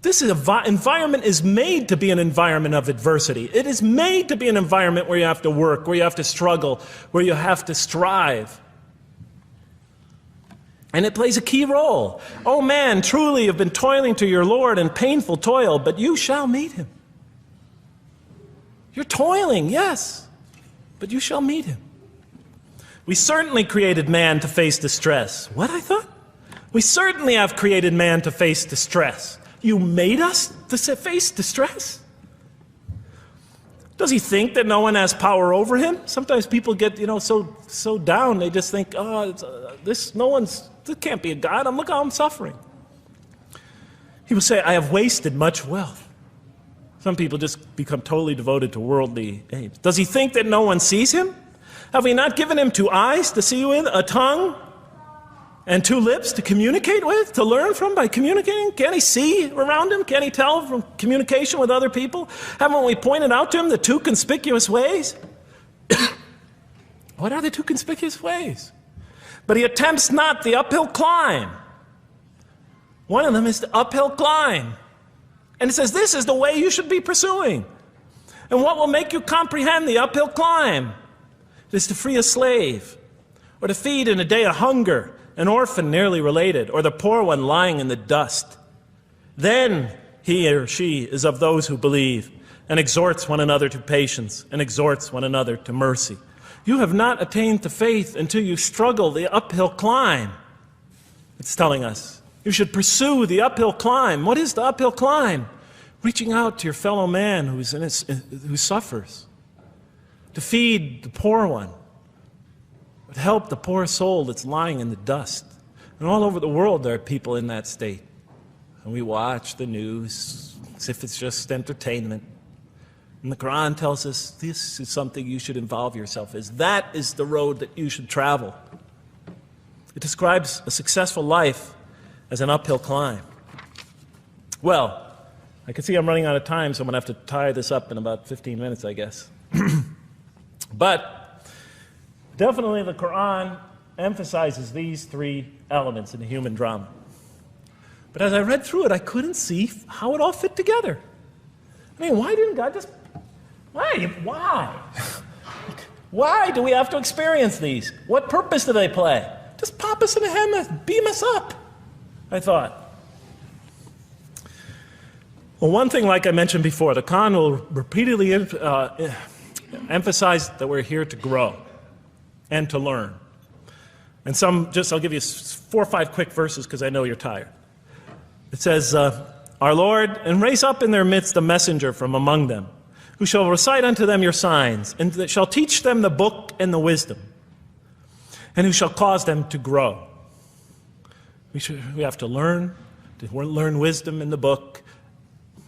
This environment is made to be an environment of adversity. It is made to be an environment where you have to work, where you have to struggle, where you have to strive. And it plays a key role. Oh man, truly you've been toiling to your Lord in painful toil, but you shall meet him. You're toiling, yes, but you shall meet him. We certainly created man to face distress. What, I thought? We certainly have created man to face distress. You made us to face distress? Does he think that no one has power over him? Sometimes people get, so down, they just think, this can't be a God. Look how I'm suffering. He will say, I have wasted much wealth. Some people just become totally devoted to worldly aims. Does he think that no one sees him? Have we not given him 2 eyes to see with, a tongue, and 2 lips to communicate with, to learn from by communicating? Can't he see around him? Can't he tell from communication with other people? Haven't we pointed out to him the 2 conspicuous ways? What are the 2 conspicuous ways? But he attempts not the uphill climb. One of them is the uphill climb. And it says this is the way you should be pursuing. And what will make you comprehend the uphill climb? It is to free a slave, or to feed in a day of hunger, an orphan nearly related, or the poor one lying in the dust. Then he or she is of those who believe, and exhorts one another to patience, and exhorts one another to mercy. You have not attained to faith until you struggle the uphill climb. It's telling us. You should pursue the uphill climb. What is the uphill climb? Reaching out to your fellow man who suffers. To feed the poor one. To help the poor soul that's lying in the dust. And all over the world there are people in that state. And we watch the news as if it's just entertainment. And the Quran tells us this is something you should involve yourself in. That is the road that you should travel. It describes a successful life as an uphill climb. Well, I can see I'm running out of time, so I'm going to have to tie this up in about 15 minutes, I guess. But definitely the Quran emphasizes these 3 elements in the human drama. But as I read through it, I couldn't see how it all fit together. I mean, why didn't God just... Why? Why do we have to experience these? What purpose do they play? Just pop us in the head, beam us up, I thought. Well, one thing, like I mentioned before, the Quran will repeatedly emphasize that we're here to grow and to learn. And I'll give you 4 or 5 quick verses because I know you're tired. It says, Our Lord, and raise up in their midst a messenger from among them, who shall recite unto them your signs, and that shall teach them the book and the wisdom, and who shall cause them to grow. We have to learn wisdom in the book,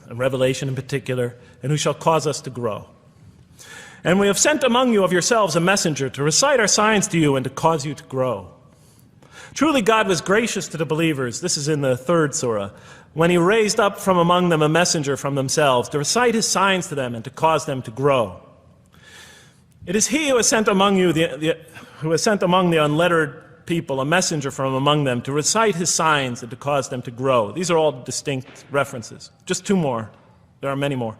and Revelation in particular, and who shall cause us to grow. And we have sent among you of yourselves a messenger to recite our signs to you and to cause you to grow. Truly God was gracious to the believers, this is in the 3rd surah, when he raised up from among them a messenger from themselves to recite his signs to them and to cause them to grow. It is he who has sent among you, who has sent among the unlettered people a messenger from among them to recite his signs and to cause them to grow. These are all distinct references. Just 2 more. There are many more.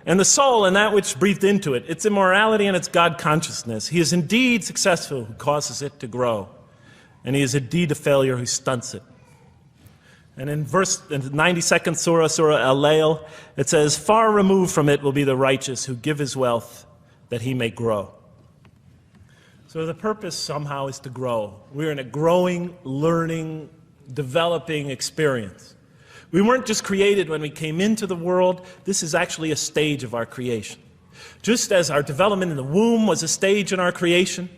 And the soul and that which breathed into it, its immorality and its God consciousness. He is indeed successful who causes it to grow. And he is indeed a failure who stunts it. And in the 92nd surah, Surah Al-Layl, it says, Far removed from it will be the righteous who give his wealth that he may grow. So the purpose somehow is to grow. We're in a growing, learning, developing experience. We weren't just created when we came into the world. This is actually a stage of our creation. Just as our development in the womb was a stage in our creation,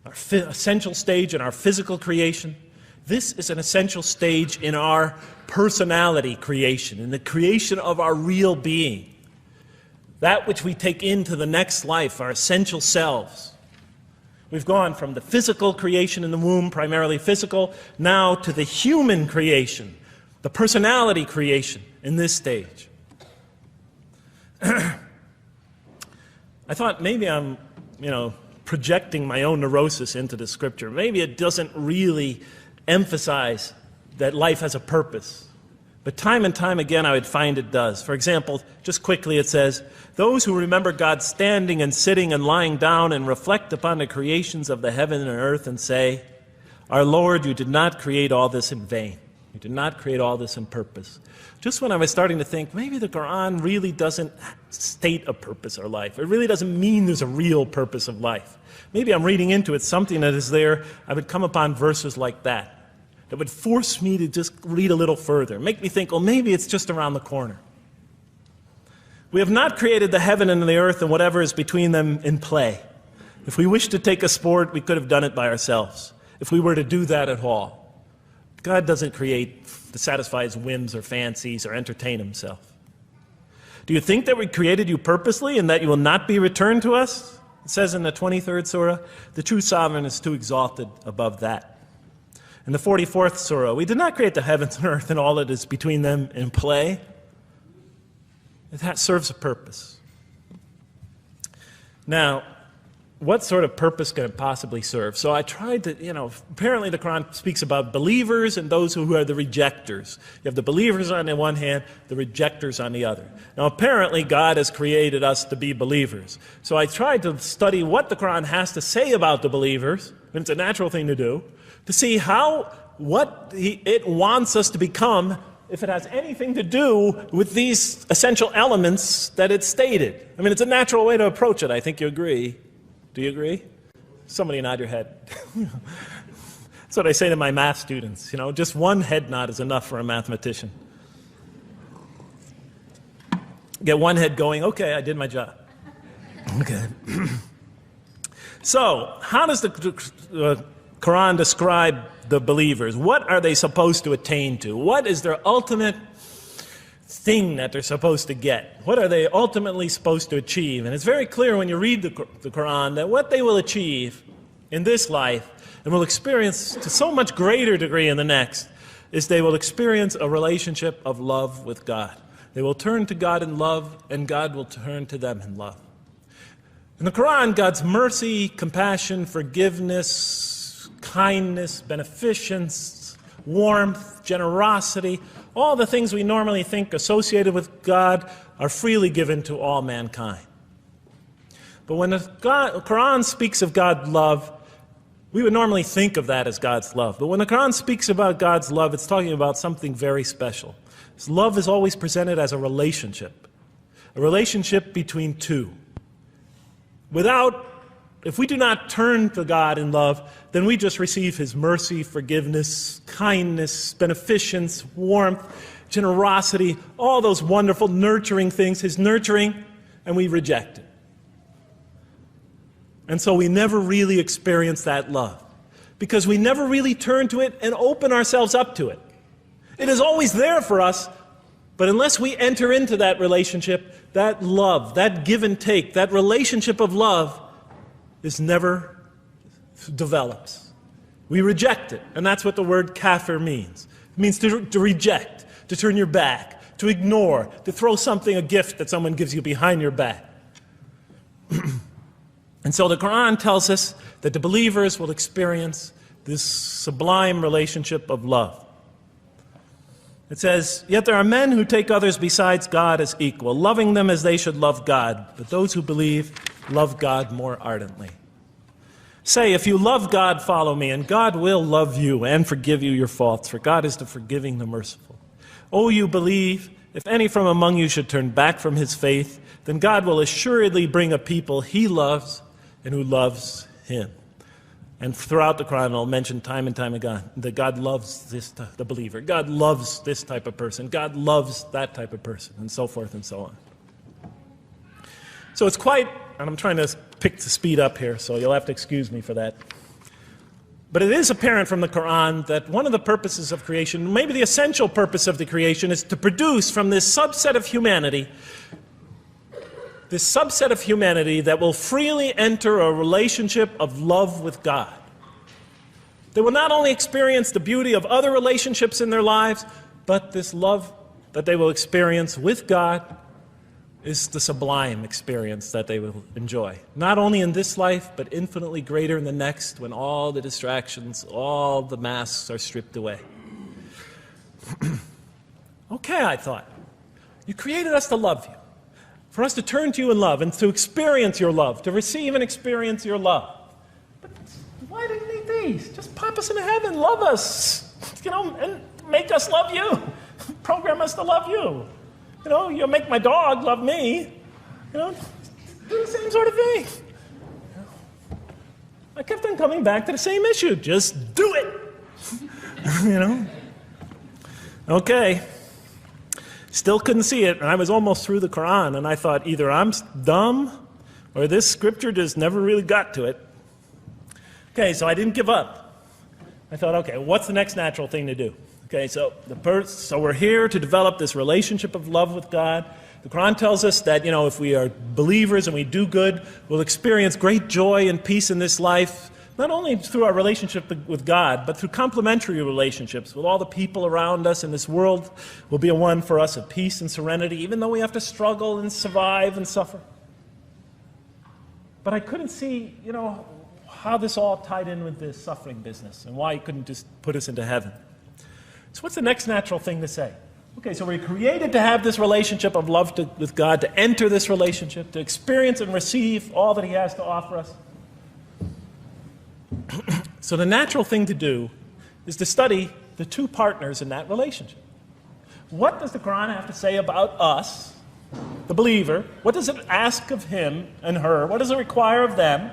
our essential stage in our physical creation, this is an essential stage in our personality creation, in the creation of our real being, that which we take into the next life, our essential selves. We've gone from the physical creation in the womb, primarily physical, now to the human creation, the personality creation in this stage. I thought maybe I'm, projecting my own neurosis into the scripture. Maybe it doesn't really emphasize that life has a purpose. But time and time again, I would find it does. For example, just quickly it says, those who remember God standing and sitting and lying down and reflect upon the creations of the heaven and earth and say, our Lord, you did not create all this in vain. You did not create all this in purpose. Just when I was starting to think, maybe the Quran really doesn't state a purpose of life. It really doesn't mean there's a real purpose of life. Maybe I'm reading into it something that is there. I would come upon verses like that would force me to just read a little further, make me think, well, maybe it's just around the corner. We have not created the heaven and the earth and whatever is between them in play. If we wished to take a sport, we could have done it by ourselves, if we were to do that at all. God doesn't create to satisfy his whims or fancies or entertain himself. Do you think that we created you purposely and that you will not be returned to us? It says in the 23rd surah, the true sovereign is too exalted above that. In the 44th surah, we did not create the heavens and earth and all that is between them in play. That serves a purpose. Now, what sort of purpose can it possibly serve? So I tried to, apparently the Quran speaks about believers and those who are the rejectors. You have the believers on the one hand, the rejectors on the other. Now, apparently God has created us to be believers. So I tried to study what the Quran has to say about the believers, and it's a natural thing to do, to see what it wants us to become, if it has anything to do with these essential elements that it stated. I mean, it's a natural way to approach it. I think you agree. Do you agree? Somebody nod your head. That's what I say to my math students. Just one head nod is enough for a mathematician. Get one head going, okay, I did my job. Okay. So, how does the Quran describe the believers? What are they supposed to attain to? What is their ultimate thing that they're supposed to get? What are they ultimately supposed to achieve? And it's very clear when you read the Quran that what they will achieve in this life and will experience to so much greater degree in the next is they will experience a relationship of love with God. They will turn to God in love, and God will turn to them in love. In the Quran, God's mercy, compassion, forgiveness, kindness, beneficence, warmth, generosity, all the things we normally think associated with God are freely given to all mankind. But when the Quran speaks of God's love, we would normally think of that as God's love. But when the Quran speaks about God's love, it's talking about something very special. His love is always presented as a relationship between two. If we do not turn to God in love, then we just receive his mercy, forgiveness, kindness, beneficence, warmth, generosity, all those wonderful nurturing things, his nurturing, and we reject it. And so we never really experience that love, because we never really turn to it and open ourselves up to it. It is always there for us, but unless we enter into that relationship, that love, that give and take, that relationship of love is never develops. We reject it, and that's what the word kafir means. It means to reject, to turn your back, to ignore, to throw a gift that someone gives you behind your back. And so the Quran tells us that the believers will experience this sublime relationship of love. It says, yet there are men who take others besides God as equal, loving them as they should love God, but those who believe love God more ardently. Say, if you love God, follow me, and God will love you and forgive you your faults, for God is the forgiving, the merciful. O you believe, if any from among you should turn back from his faith, then God will assuredly bring a people he loves and who loves him. And throughout the Quran, I'll mention time and time again that God loves the believer. God loves this type of person. God loves that type of person, and so forth and so on. So it's quite, and I'm trying to pick the speed up here, so you'll have to excuse me for that. But it is apparent from the Quran that one of the purposes of creation, maybe the essential purpose of the creation, is to produce from this subset of humanity that will freely enter a relationship of love with God. They will not only experience the beauty of other relationships in their lives, but this love that they will experience with God is the sublime experience that they will enjoy. Not only in this life, but infinitely greater in the next, when all the distractions, all the masks are stripped away. Okay, I thought. You created us to love you, for us to turn to you in love and to experience your love, to receive and experience your love. But why do you need these? Just pop us into heaven, love us, and make us love you. Program us to love you. You'll make my dog love me. Do the same sort of thing. I kept on coming back to the same issue. Just do it. Okay. Still couldn't see it, and I was almost through the Quran, and I thought either I'm dumb or this scripture just never really got to it. Okay, so I didn't give up. I thought, okay, what's the next natural thing to do? Okay, so we're here to develop this relationship of love with God. The Quran tells us that, if we are believers and we do good, we'll experience great joy and peace in this life, not only through our relationship with God, but through complementary relationships with all the people around us in this world will be a one for us of peace and serenity, even though we have to struggle and survive and suffer. But I couldn't see, how this all tied in with this suffering business and why he couldn't just put us into heaven. So what's the next natural thing to say? Okay, so we're created to have this relationship of love with God, to enter this relationship, to experience and receive all that he has to offer us. So the natural thing to do is to study the two partners in that relationship. What does the Quran have to say about us, the believer? What does it ask of him and her? What does it require of them?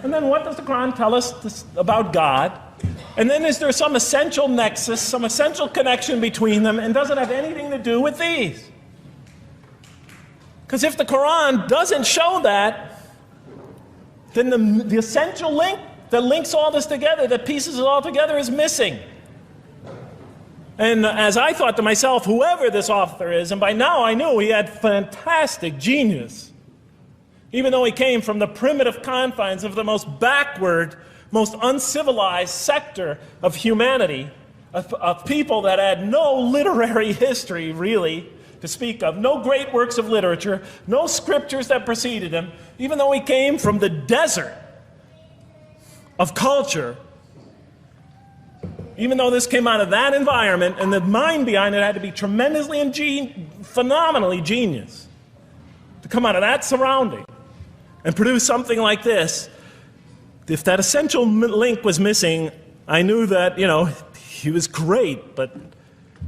And then what does the Quran tell us about God? And then is there some essential nexus, some essential connection between them, and does it have anything to do with these? Because if the Quran doesn't show that, then the essential link that links all this together, that pieces it all together, is missing. And as I thought to myself, whoever this author is, and by now I knew he had fantastic genius, even though he came from the primitive confines of the most backward, most uncivilized sector of humanity, of people that had no literary history, really, to speak of, no great works of literature, no scriptures that preceded him, even though he came from the desert of culture, even though this came out of that environment, and the mind behind it had to be tremendously and phenomenally genius to come out of that surrounding and produce something like this. If that essential link was missing, I knew that, he was great, but,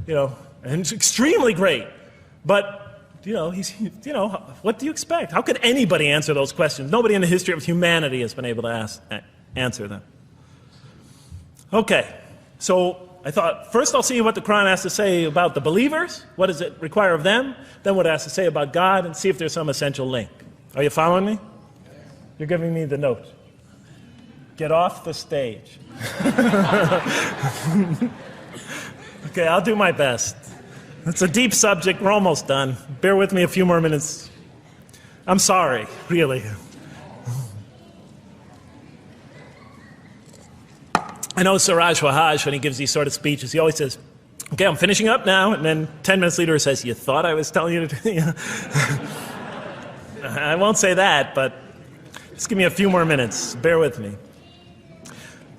and extremely great. But, what do you expect? How could anybody answer those questions? Nobody in the history of humanity has been able to answer them. Okay, so I thought, first I'll see what the Quran has to say about the believers. What does it require of them? Then what it has to say about God, and see if there's some essential link. Are you following me? You're giving me the note. Get off the stage. Okay, I'll do my best. It's a deep subject. We're almost done. Bear with me a few more minutes. I'm sorry, really. I know Siraj Wahaj, when he gives these sort of speeches, he always says, okay, I'm finishing up now, and then 10 minutes later he says, you thought I was telling you to... I won't say that, but just give me a few more minutes. Bear with me.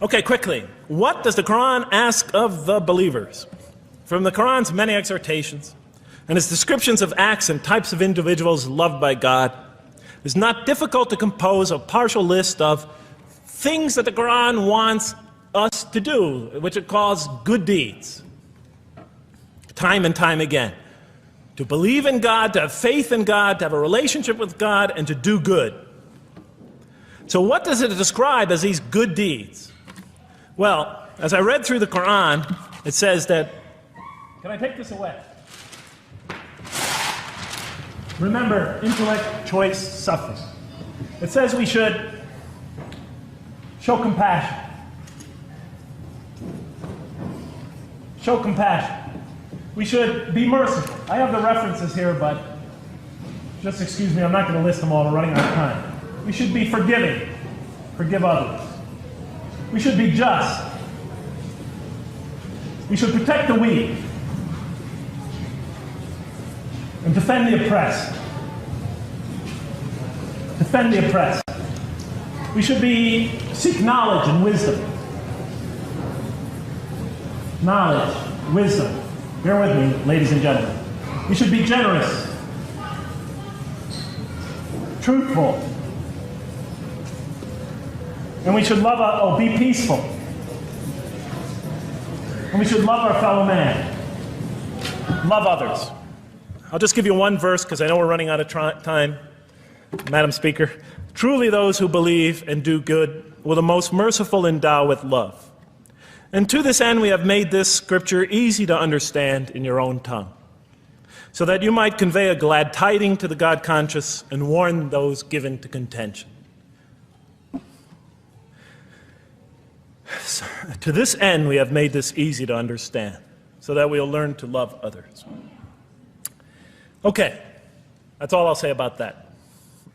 Okay, quickly. What does the Quran ask of the believers? From the Quran's many exhortations and its descriptions of acts and types of individuals loved by God, it's not difficult to compose a partial list of things that the Quran wants us to do, which it calls good deeds, time and time again. To believe in God, to have faith in God, to have a relationship with God, and to do good. So what does it describe as these good deeds? Well, as I read through the Quran, it says that, can I take this away? Remember, intellect, choice, suffering. It says we should show compassion. show compassion. We should be merciful. I have the references here, but just excuse me, I'm not going to list them all. We're running out of time. We should be forgiving. Forgive others. We should be just. We should protect the weak and defend the oppressed. Defend the oppressed. We should seek knowledge and wisdom. Knowledge, wisdom. Bear with me, ladies and gentlemen. We should be generous, truthful, and we should be peaceful. And we should love our fellow man. Love others. I'll just give you one verse because I know we're running out of time, Madam Speaker. Truly those who believe and do good will the most merciful endow with love. And to this end we have made this scripture easy to understand in your own tongue, so that you might convey a glad tiding to the God-conscious and warn those given to contention. So, to this end we have made this easy to understand, so that we'll learn to love others. Okay, that's all I'll say about that.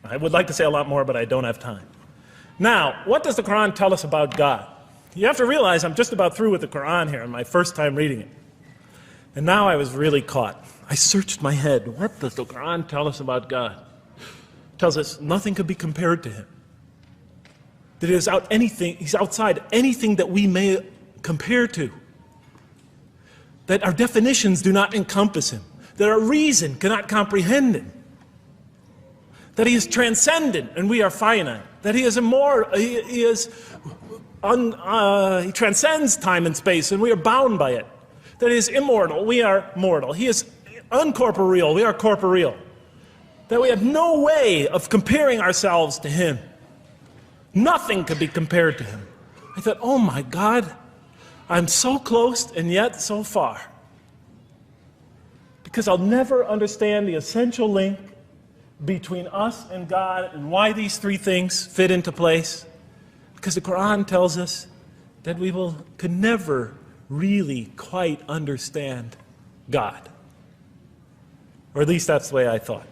I would like to say a lot more, but I don't have time. Now, what does the Quran tell us about God? You have to realize I'm just about through with the Quran here, my first time reading it. And now I was really caught. I searched my head. What does the Quran tell us about God? It tells us nothing could be compared to him. That he's outside anything that we may compare to. That our definitions do not encompass him. That our reason cannot comprehend him. That he is transcendent and we are finite. That he is immortal. He transcends time and space and we are bound by it. That he is immortal, we are mortal. He is uncorporeal, we are corporeal. That we have no way of comparing ourselves to him. Nothing could be compared to him. I thought, oh my God, I'm so close and yet so far. Because I'll never understand the essential link between us and God and why these three things fit into place. Because the Quran tells us that we could never really quite understand God. Or at least that's the way I thought.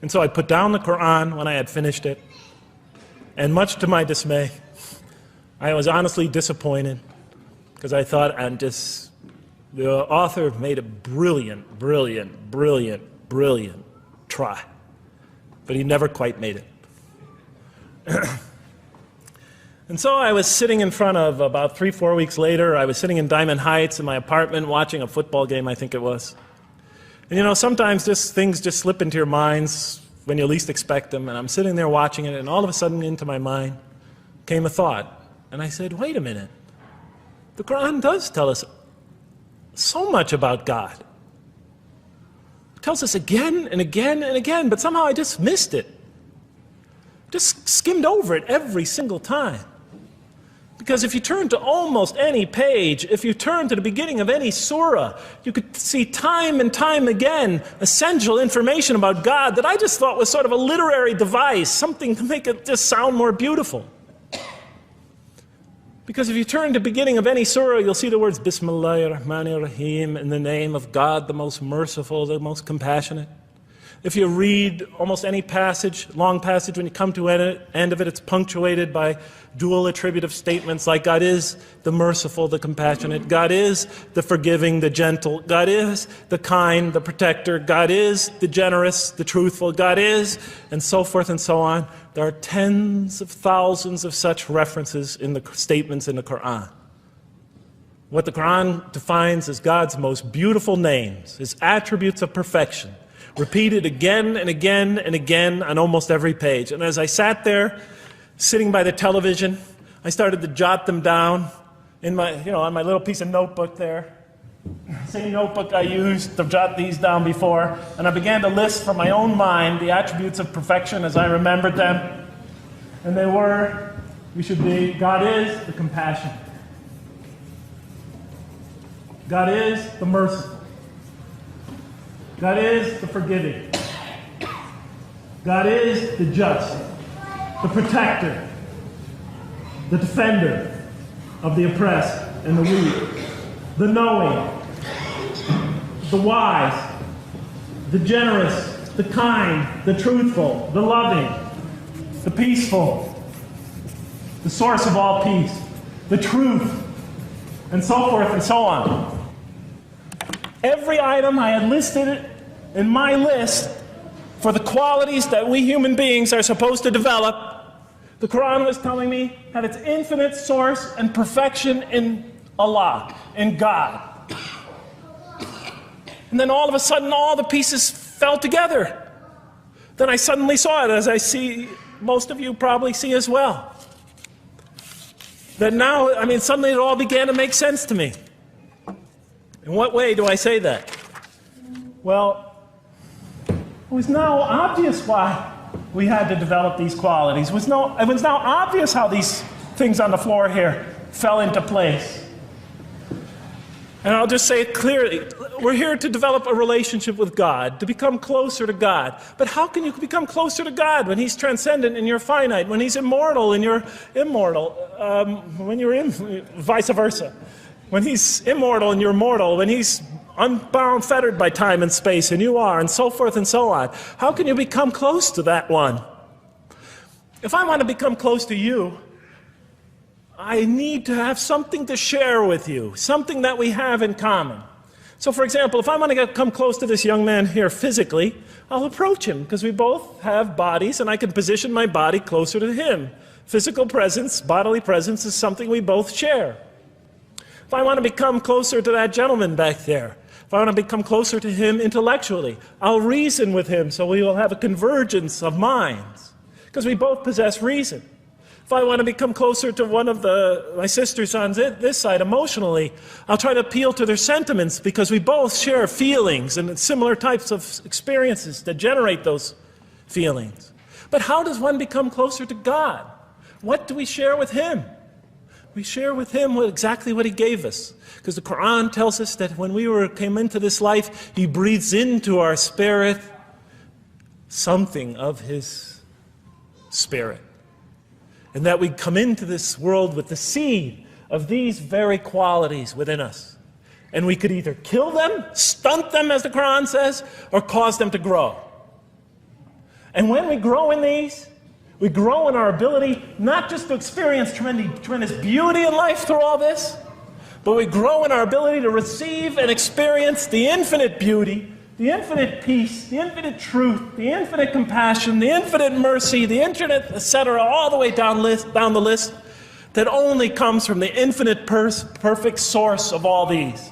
And so I put down the Quran when I had finished it. And much to my dismay, I was honestly disappointed because I thought the author made a brilliant try. But he never quite made it. And so I was sitting in front of, about 3-4 weeks later, I was sitting in Diamond Heights in my apartment watching a football game, I think it was. And you know, sometimes things just slip into your minds when you least expect them, and I'm sitting there watching it, and all of a sudden into my mind came a thought. And I said, wait a minute. The Quran does tell us so much about God. It tells us again and again and again, but somehow I just missed it. Just skimmed over it every single time. Because if you turn to almost any page, if you turn to the beginning of any surah, you could see time and time again essential information about God that I just thought was sort of a literary device, something to make it just sound more beautiful. Because if you turn to the beginning of any surah, you'll see the words Bismillahir Rahmanir Rahim, in the name of God, the most merciful, the most compassionate. If you read almost any passage, long passage, when you come to the end of it, it's punctuated by dual attributive statements like God is the merciful, the compassionate, God is the forgiving, the gentle, God is the kind, the protector, God is the generous, the truthful, God is, and so forth and so on. There are tens of thousands of such references in the statements in the Quran. What the Quran defines as God's most beautiful names, his attributes of perfection, repeated again and again and again on almost every page. And as I sat there, sitting by the television, I started to jot them down in my, on my little piece of notebook there. Same notebook I used to jot these down before. And I began to list from my own mind the attributes of perfection as I remembered them. And they were, God is the compassionate. God is the merciful. God is the forgiving. God is the just, the protector, the defender of the oppressed and the weak. the knowing, the wise, the generous, the kind, the truthful, the loving, the peaceful, the source of all peace, the truth, and so forth and so on. Every item I had listed in my list for the qualities that we human beings are supposed to develop, the Quran was telling me had its infinite source and perfection in Allah, in God. And then all of a sudden, all the pieces fell together. Then I suddenly saw it, as I see most of you probably see as well. That now, suddenly it all began to make sense to me. In what way do I say that? Well, it was now obvious why we had to develop these qualities. It was now obvious how these things on the floor here fell into place. And I'll just say it clearly. We're here to develop a relationship with God, to become closer to God. But how can you become closer to God when He's transcendent and you're finite, when He's immortal and you're immortal, vice versa? When He's immortal and you're mortal, when He's unbound, fettered by time and space, and you are, and so forth and so on. How can you become close to that one? If I want to become close to you, I need to have something to share with you, something that we have in common. So, for example, if I want to come close to this young man here physically, I'll approach him, because we both have bodies, and I can position my body closer to him. Physical presence, bodily presence, is something we both share. If I want to become closer to that gentleman back there, if I want to become closer to him intellectually, I'll reason with him so we will have a convergence of minds, because we both possess reason. If I want to become closer to one of my sisters on this side emotionally, I'll try to appeal to their sentiments, because we both share feelings and similar types of experiences that generate those feelings. But how does one become closer to God? What do we share with Him? We share with Him exactly what He gave us. Because the Quran tells us that when we came into this life, He breathes into our spirit something of His Spirit. And that we come into this world with the seed of these very qualities within us. And we could either kill them, stunt them, as the Quran says, or cause them to grow. And when we grow in these, we grow in our ability not just to experience tremendous beauty in life through all this, but we grow in our ability to receive and experience the infinite beauty, the infinite peace, the infinite truth, the infinite compassion, the infinite mercy, the infinite, etc., all the way down the list, that only comes from the infinite perfect source of all these.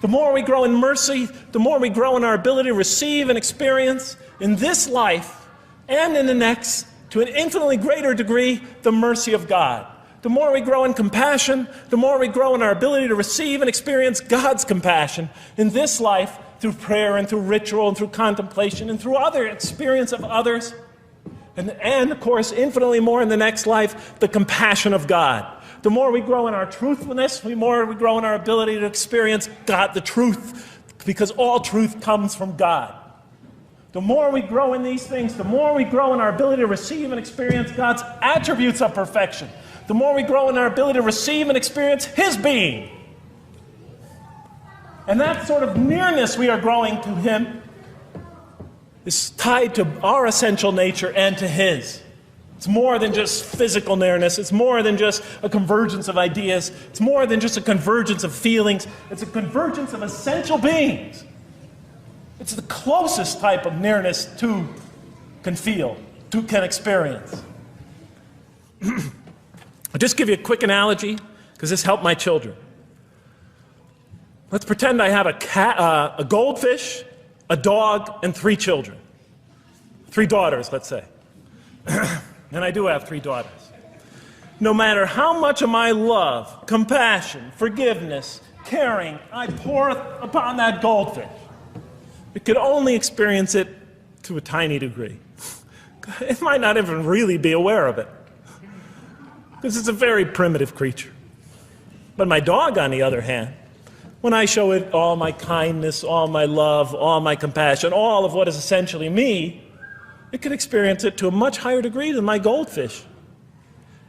The more we grow in mercy, the more we grow in our ability to receive and experience in this life and in the next, to an infinitely greater degree, the mercy of God. The more we grow in compassion, the more we grow in our ability to receive and experience God's compassion in this life, through prayer and through ritual and through contemplation and through other experience of others. And of course, infinitely more in the next life, the compassion of God. The more we grow in our truthfulness, the more we grow in our ability to experience God, the truth, because all truth comes from God. The more we grow in these things, the more we grow in our ability to receive and experience God's attributes of perfection. The more we grow in our ability to receive and experience His being. And that sort of nearness we are growing to Him is tied to our essential nature and to His. It's more than just physical nearness. It's more than just a convergence of ideas. It's more than just a convergence of feelings. It's a convergence of essential beings. It's the closest type of nearness two can feel, two can experience. I'll just give you a quick analogy, because this helped my children. Let's pretend I have a goldfish, a dog, and 3 children. 3 daughters, let's say. And I do have 3 daughters. No matter how much of my love, compassion, forgiveness, caring I pour upon that goldfish, it could only experience it to a tiny degree. It might not even really be aware of it, because it's a very primitive creature. But my dog, on the other hand, when I show it all my kindness, all my love, all my compassion, all of what is essentially me, it can experience it to a much higher degree than my goldfish.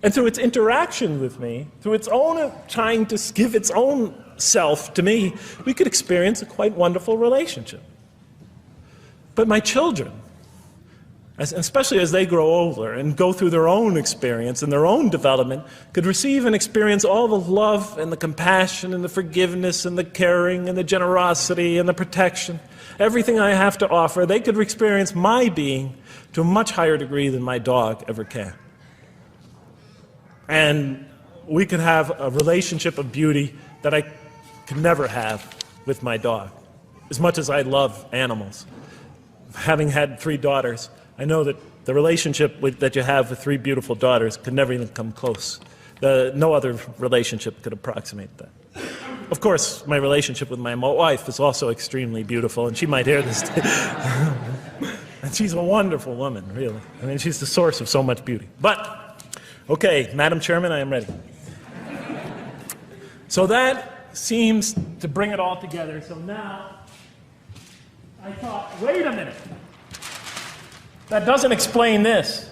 And through its interaction with me, through its own trying to give its own self, to me, we could experience a quite wonderful relationship. But my children, especially as they grow older and go through their own experience and their own development, could receive and experience all the love and the compassion and the forgiveness and the caring and the generosity and the protection, everything I have to offer. They could experience my being to a much higher degree than my dog ever can. And we could have a relationship of beauty that I could never have with my dog. As much as I love animals, having had 3 daughters, I know that the relationship that you have with 3 beautiful daughters could never even come close. No other relationship could approximate that. Of course, my relationship with my wife is also extremely beautiful, and she might hear this too. And she's a wonderful woman, really. I mean, she's the source of so much beauty. But, okay, Madam Chairman, I am ready. So that seems to bring it all together. So now, I thought, wait a minute. That doesn't explain this.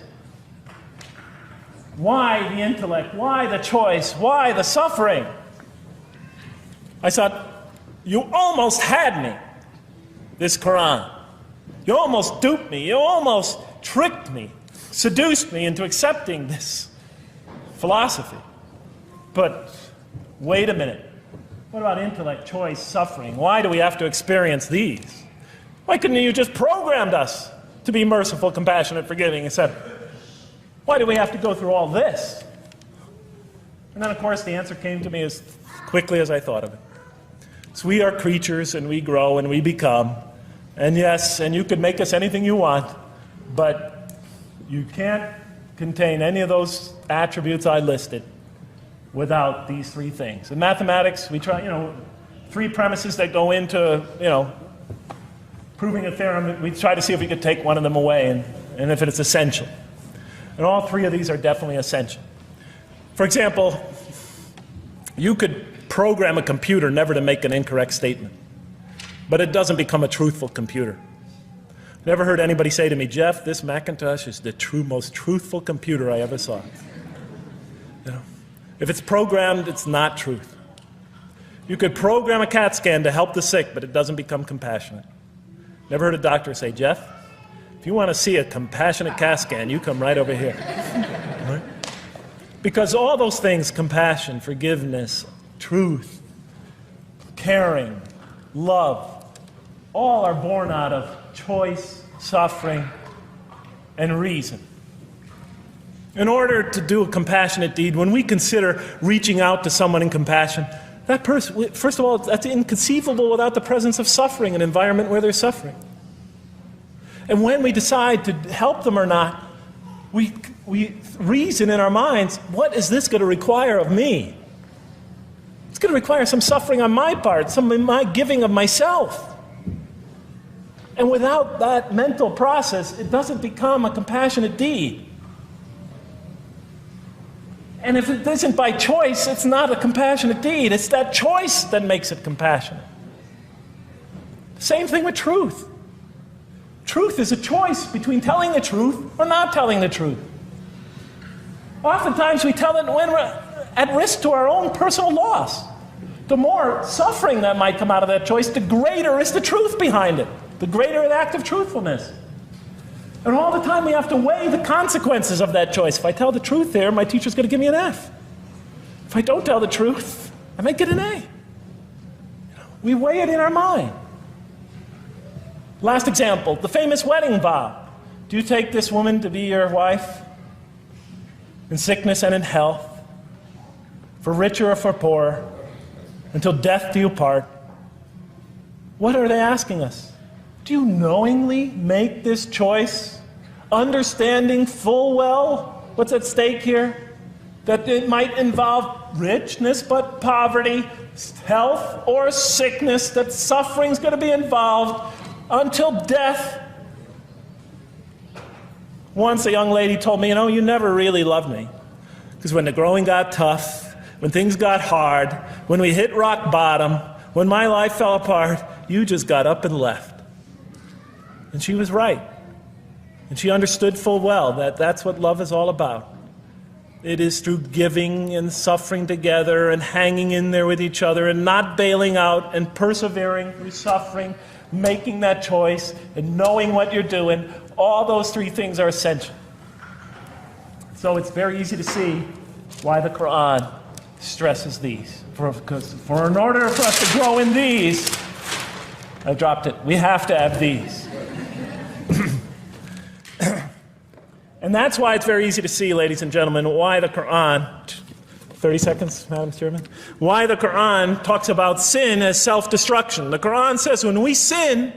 Why the intellect? Why the choice? Why the suffering? I thought, you almost had me, this Quran. You almost duped me. You almost tricked me, seduced me into accepting this philosophy. But wait a minute. What about intellect, choice, suffering? Why do we have to experience these? Why couldn't you just programmed us to be merciful, compassionate, forgiving, etc.? Why do we have to go through all this? And then, of course, the answer came to me as quickly as I thought of it. So we are creatures, and we grow, and we become. And yes, and you could make us anything you want, but you can't contain any of those attributes I listed without these 3 things. In mathematics, we try, 3 premises that go into, proving a theorem. We try to see if we could take one of them away, and if it's essential. And all 3 of these are definitely essential. For example, you could program a computer never to make an incorrect statement, but it doesn't become a truthful computer. Never heard anybody say to me, Jeff, this Macintosh is the most truthful computer I ever saw. If it's programmed, it's not truth. You could program a CAT scan to help the sick, but it doesn't become compassionate. Never heard a doctor say, Jeff, if you want to see a compassionate CAT scan, you come right over here. Right? Because all those things, compassion, forgiveness, truth, caring, love, all are born out of choice, suffering, and reason. In order to do a compassionate deed, when we consider reaching out to someone in compassion, that person, first of all, that's inconceivable without the presence of suffering, an environment where there's suffering. And when we decide to help them or not, we reason in our minds, what is this going to require of me? It's going to require some suffering on my part, some of my giving of myself. And without that mental process, it doesn't become a compassionate deed. And if it isn't by choice, it's not a compassionate deed. It's that choice that makes it compassionate. Same thing with truth. Truth is a choice between telling the truth or not telling the truth. Oftentimes we tell it when we're at risk to our own personal loss. The more suffering that might come out of that choice, the greater is the truth behind it, the greater the act of truthfulness. And all the time we have to weigh the consequences of that choice. If I tell the truth there, my teacher's going to give me an F. If I don't tell the truth, I might get an A. We weigh it in our mind. Last example, the famous wedding vow. Do you take this woman to be your wife in sickness and in health, for richer or for poorer, until death do you part? What are they asking us? Do you knowingly make this choice, understanding full well what's at stake here? That it might involve richness but poverty, health or sickness, that suffering's going to be involved until death. Once a young lady told me, you never really loved me. Because when the growing got tough, when things got hard, when we hit rock bottom, when my life fell apart, you just got up and left. And she was right. And she understood full well that that's what love is all about. It is through giving and suffering together and hanging in there with each other and not bailing out and persevering through suffering, making that choice and knowing what you're doing. All those three things are essential. So it's very easy to see why the Quran stresses these. Because in order for us to grow in these, I dropped it, we have to have these. And that's why it's very easy to see, ladies and gentlemen, why the Quran, 30 seconds, Madam Chairman, why the Quran talks about sin as self-destruction. The Quran says when we sin,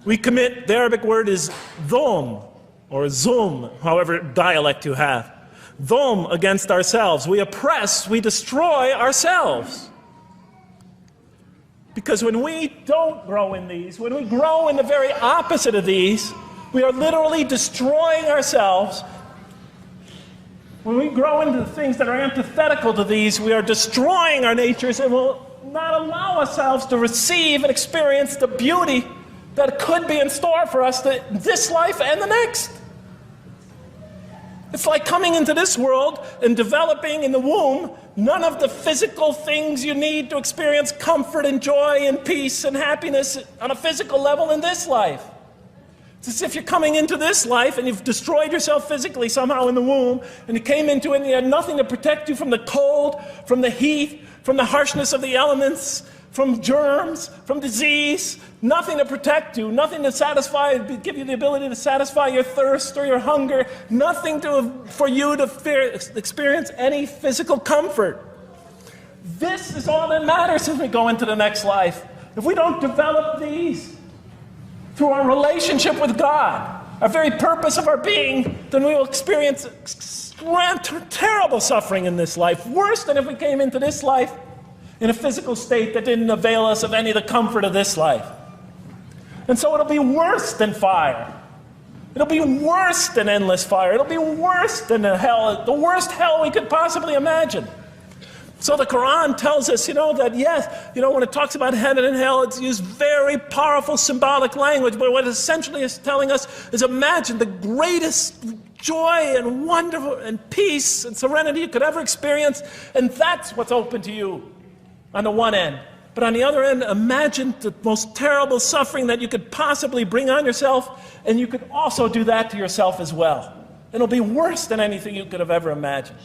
we commit, the Arabic word is dhulm, or zulm, however dialect you have. Dhulm against ourselves. We oppress, we destroy ourselves. Because when we don't grow in these, when we grow in the very opposite of these, we are literally destroying ourselves. When we grow into the things that are antithetical to these, we are destroying our natures and will not allow ourselves to receive and experience the beauty that could be in store for us this life and the next. It's like coming into this world and developing in the womb none of the physical things you need to experience comfort and joy and peace and happiness on a physical level in this life. It's as if you're coming into this life and you've destroyed yourself physically somehow in the womb, and you came into it and you had nothing to protect you from the cold, from the heat, from the harshness of the elements, from germs, from disease, nothing to protect you, nothing to satisfy, give you the ability to satisfy your thirst or your hunger, nothing for you to experience any physical comfort. This is all that matters as we go into the next life. If we don't develop these through our relationship with God, our very purpose of our being, then we will experience terrible suffering in this life, worse than if we came into this life in a physical state that didn't avail us of any of the comfort of this life. And so it'll be worse than fire. It'll be worse than endless fire. It'll be worse than the worst hell we could possibly imagine. So the Quran tells us, that yes, when it talks about heaven and hell, it's used very powerful symbolic language, but what it essentially is telling us is imagine the greatest joy and wonder and peace and serenity you could ever experience, and that's what's open to you on the one end. But on the other end, imagine the most terrible suffering that you could possibly bring on yourself, and you could also do that to yourself as well. It'll be worse than anything you could have ever imagined.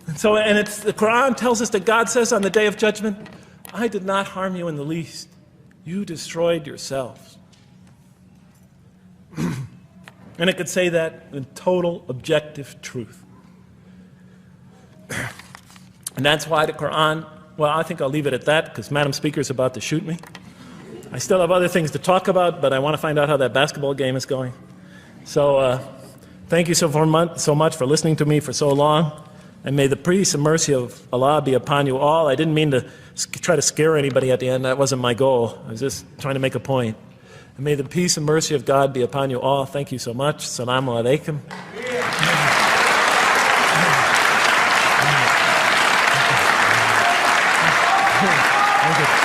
And so, the Quran tells us that God says on the Day of Judgment, I did not harm you in the least. You destroyed yourselves. And it could say that in total objective truth. And that's why the Quran, well, I think I'll leave it at that because Madam Speaker is about to shoot me. I still have other things to talk about, but I want to find out how that basketball game is going. So thank you so much for listening to me for so long. And may the peace and mercy of Allah be upon you all. I didn't mean to try to scare anybody at the end. That wasn't my goal. I was just trying to make a point. And may the peace and mercy of God be upon you all. Thank you so much. Assalamu alaikum. Thank you.